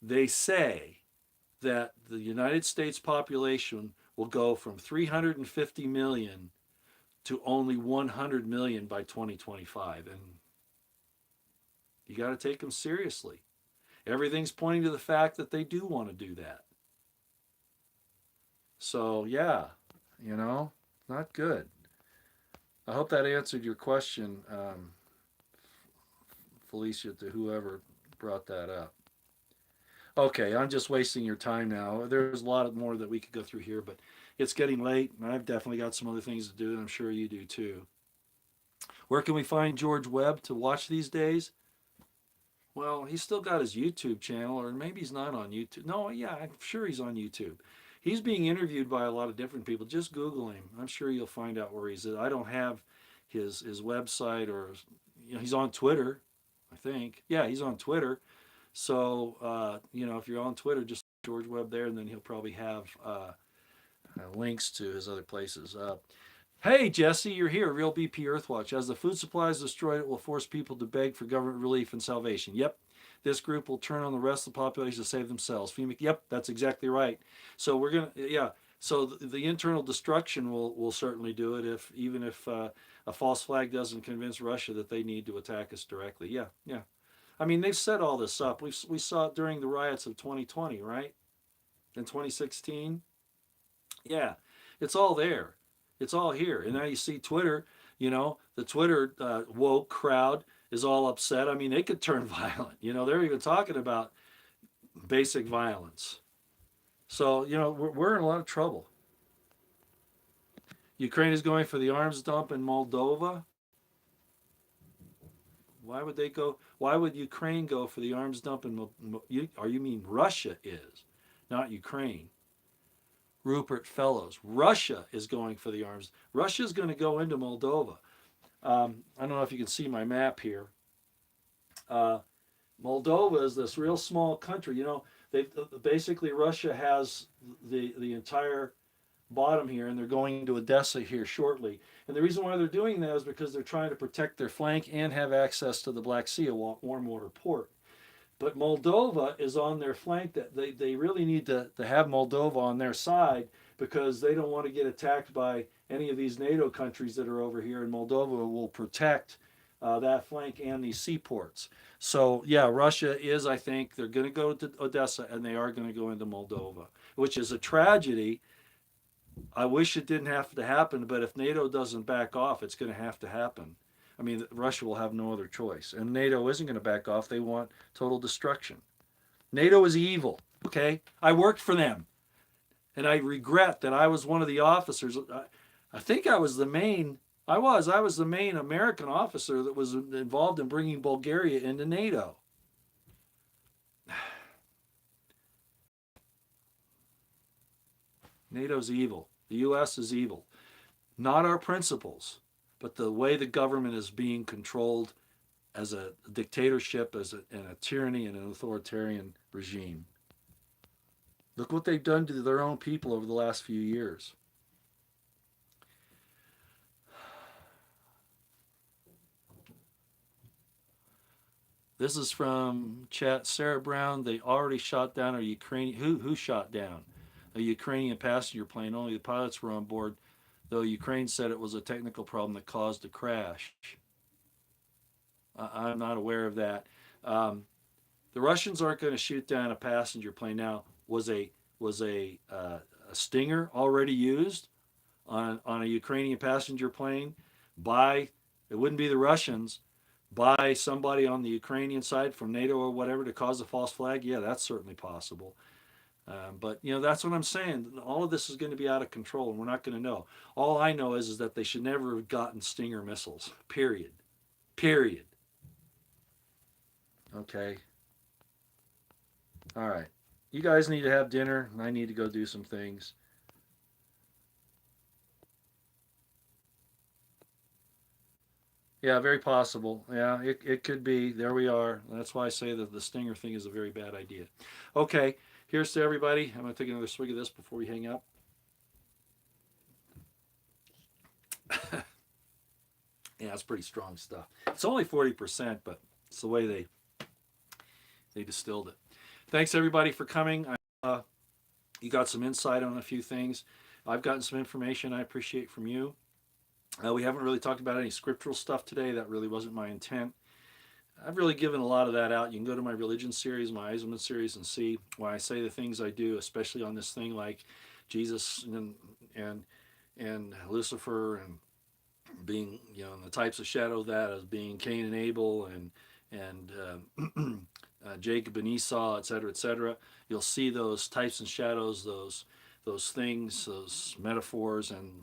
they say that the United States population will go from 350 million to only 100 million by 2025. And you got to take them seriously. Everything's pointing to the fact that they do want to do that. So, yeah, you know, not good. I hope that answered your question, Felicia, to whoever brought that up. Okay, I'm just wasting your time now. There's a lot more that we could go through here, but it's getting late, and I've definitely got some other things to do, and I'm sure you do too. Where can we find George Webb to watch these days? Well, he's still got his YouTube channel, or maybe he's not on YouTube. No, yeah, I'm sure he's on YouTube. He's being interviewed by a lot of different people. Just Google him. I'm sure you'll find out where he's at. I don't have his website, or you know, he's on Twitter, I think. Yeah, he's on Twitter. So you know, if you're on Twitter, just George Webb there, and then he'll probably have links to his other places. Hey, Jesse, you're here. Real BP Earthwatch. As the food supply is destroyed, it will force people to beg for government relief and salvation. Yep. This group will turn on the rest of the population to save themselves. Yep, that's exactly right. So we're going to, yeah. So the internal destruction will certainly do it, even if a false flag doesn't convince Russia that they need to attack us directly. Yeah, yeah. I mean, they've set all this up. We saw it during the riots of 2020, right? In 2016. Yeah, it's all there. It's all here. And now you see Twitter, you know, the Twitter woke crowd is all upset. I mean, they could turn violent. You know, they're even talking about basic violence. So, you know, we're in a lot of trouble. Ukraine is going for the arms dump in Moldova. Why would they go? Why would Ukraine go for the arms dump in or you mean Russia is, not Ukraine? Rupert Fellows. Russia is going for the arms. Russia is going to go into Moldova. I don't know if you can see my map here. Moldova is this real small country. You know, basically Russia has the entire bottom here, and they're going to Odessa here shortly. And the reason why they're doing that is because they're trying to protect their flank and have access to the Black Sea, a warm water port. But Moldova is on their flank. That they really need to have Moldova on their side, because they don't want to get attacked by any of these NATO countries that are over here, and Moldova will protect that flank and these seaports. So yeah, Russia is, I think, they're going to go to Odessa, and they are going to go into Moldova, which is a tragedy. I wish it didn't have to happen, but if NATO doesn't back off, it's going to have to happen. I mean, Russia will have no other choice. And NATO isn't going to back off. They want total destruction. NATO is evil, okay? I worked for them. And I regret that I was one of the officers. I think I was the main, I was the main American officer that was involved in bringing Bulgaria into NATO. NATO's evil. The U.S. is evil. Not our principles, but the way the government is being controlled as a dictatorship, and a tyranny and an authoritarian regime. Look what they've done to their own people over the last few years. This is from chat. Sarah Brown. They already shot down a Ukrainian. Who shot down a Ukrainian passenger plane? Only the pilots were on board, though Ukraine said it was a technical problem that caused the crash. I'm not aware of that. The Russians aren't going to shoot down a passenger plane. Now, was a Stinger already used on a Ukrainian passenger plane by, it wouldn't be the Russians, by somebody on the Ukrainian side from NATO or whatever to cause a false flag? Yeah, that's certainly possible. But that's what I'm saying. All of this is going to be out of control, and we're not going to know. All I know is that they should never have gotten Stinger missiles. Period. Period. Okay. All right. You guys need to have dinner, and I need to go do some things. Yeah, very possible. Yeah, it could be. There we are. That's why I say that the Stinger thing is a very bad idea. Okay, here's to everybody. I'm going to take another swig of this before we hang up. Yeah, it's pretty strong stuff. It's only 40%, but it's the way they distilled it. Thanks everybody for coming. You got some insight on a few things. I've gotten some information I appreciate from you. We haven't really talked about any scriptural stuff today. That really wasn't my intent. I've really given a lot of that out. You can go to my religion series, my Eisenman series, and see why I say the things I do, especially on this thing like Jesus and Lucifer and being, and the types of shadow that as being Cain and Abel and Jacob and Esau, etc., etc. You'll see those types and shadows, those things, those metaphors, and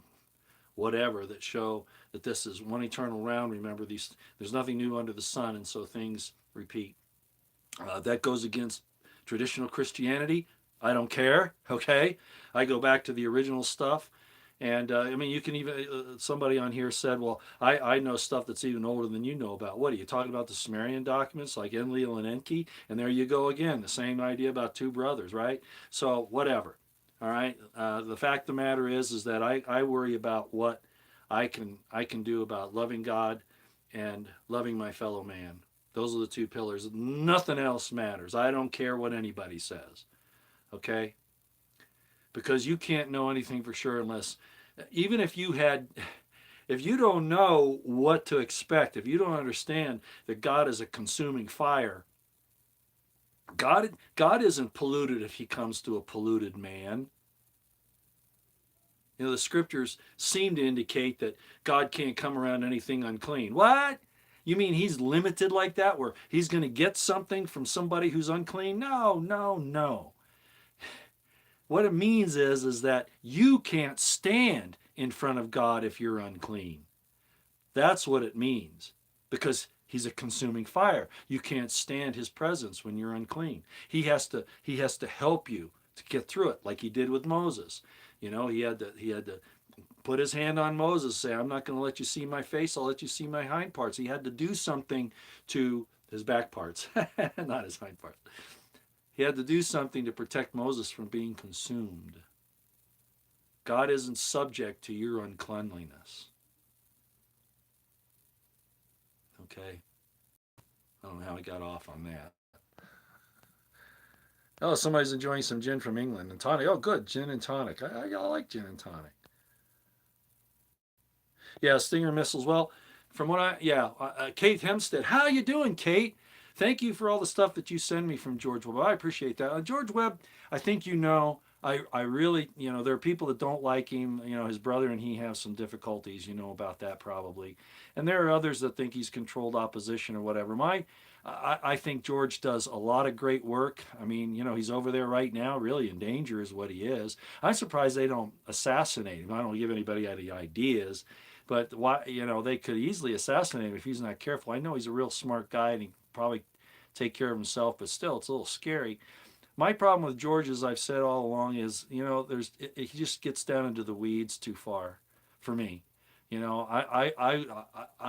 whatever that show that this is one eternal round. Remember, there's nothing new under the sun, and so things repeat. That goes against traditional Christianity. I don't care. Okay, I go back to the original stuff. And I mean, you can even, somebody on here said, well, I know stuff that's even older than you know about. What are you talking about? The Sumerian documents like Enlil and Enki? And there you go again, the same idea about two brothers, right? So whatever. All right. The fact of the matter is that I worry about what I can do about loving God and loving my fellow man. Those are the two pillars. Nothing else matters. I don't care what anybody says. Okay? Because you can't know anything for sure unless, even if you don't know what to expect, if you don't understand that God is a consuming fire, God isn't polluted if he comes to a polluted man. The scriptures seem to indicate that God can't come around anything unclean. What? You mean he's limited like that, where he's going to get something from somebody who's unclean? No, no, no. What it means is that you can't stand in front of God if you're unclean. That's what it means. Because he's a consuming fire. You can't stand his presence when you're unclean. He has to help you to get through it, like he did with Moses. He had to put his hand on Moses, say, I'm not going to let you see my face, I'll let you see my hind parts. He had to do something to his back parts, not his hind parts. He had to do something to protect Moses from being consumed. God isn't subject to your uncleanliness. Okay? I don't know how I got off on that. Oh, somebody's enjoying some gin from England and tonic. Oh, good. Gin and tonic. I like gin and tonic. Yeah, Stinger missiles. Well, from what Kate Hempstead. How you doing, Kate? Thank you for all the stuff that you send me from George Webb. I appreciate that. George Webb, I think I really, there are people that don't like him. His brother and he have some difficulties, about that probably. And there are others that think he's controlled opposition or whatever. I think George does a lot of great work. I mean, he's over there right now, really in danger is what he is. I'm surprised they don't assassinate him. I don't give anybody any ideas, but why, they could easily assassinate him if he's not careful. I know he's a real smart guy and he probably take care of himself, but still, it's a little scary. My problem with George, as I've said all along, is he just gets down into the weeds too far, for me. I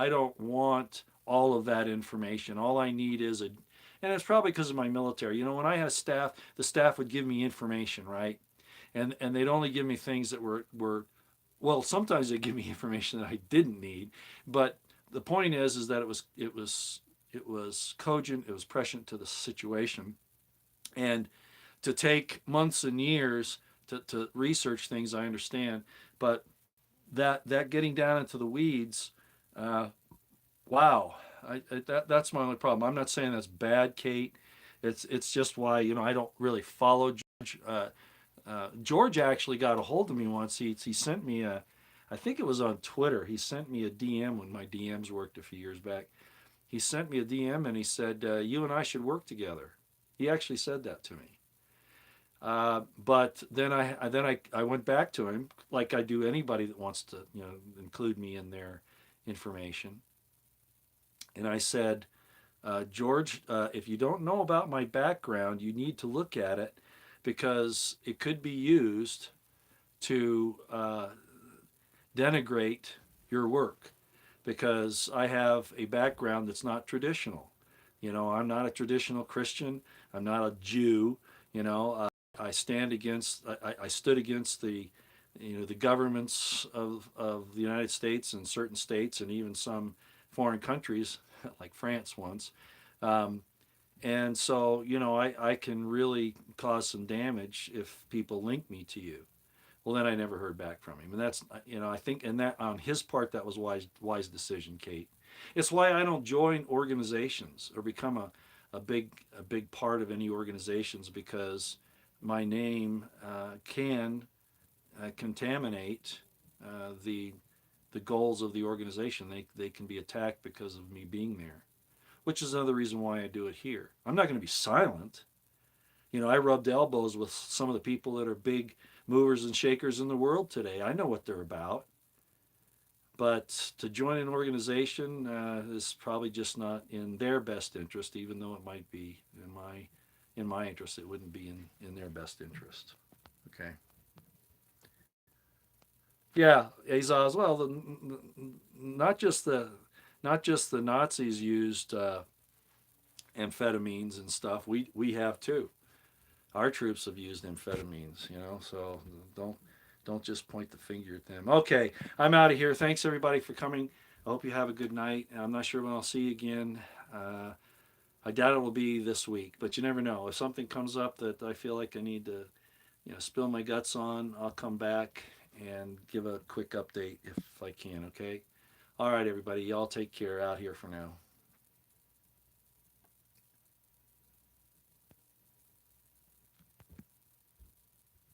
don't want all of that information. All I need is and it's probably because of my military. When I had staff, the staff would give me information, right? And they'd only give me things that were well, sometimes they'd give me information that I didn't need, but the point is that it was cogent, it was prescient to the situation. And to take months and years to research things, I understand, but that getting down into the weeds, wow, that's my only problem. I'm not saying that's bad, Kate. It's just why I don't really follow George. George actually got a hold of me once. He sent me I think it was on Twitter. He sent me a DM when my DMs worked a few years back. He sent me a DM and he said, you and I should work together. He actually said that to me. But then I went back to him like I do anybody that wants to include me in their information, and I said, George, if you don't know about my background, you need to look at it because it could be used to denigrate your work. Because I have a background that's not traditional. I'm not a traditional Christian. I'm not a Jew. I stand against. I stood against the governments of the United States and certain states and even some foreign countries like France once. Um, and so, I can really cause some damage if people link me to you. Well, then I never heard back from him, and that's I think, and that on his part, that was wise decision, Kate. It's why I don't join organizations or become a big part of any organizations because my name can contaminate the goals of the organization. They can be attacked because of me being there, which is another reason why I do it here. I'm not going to be silent. I rubbed elbows with some of the people that are big movers and shakers in the world today. I know what they're about. But to join an organization is probably just not in their best interest, even though it might be in my interest. It wouldn't be in their best interest. Okay. Yeah, Azaz. Well, not just the not just the Nazis used amphetamines and stuff. We have too. Our troops have used amphetamines, so don't just point the finger at them. Okay, I'm out of here. Thanks everybody for coming. I hope you have a good night. I'm not sure when I'll see you again. I doubt it will be this week, but you never know. If something comes up that I feel like I need to, spill my guts on, I'll come back and give a quick update if I can. Okay. All right, everybody. Y'all take care. Out here for now.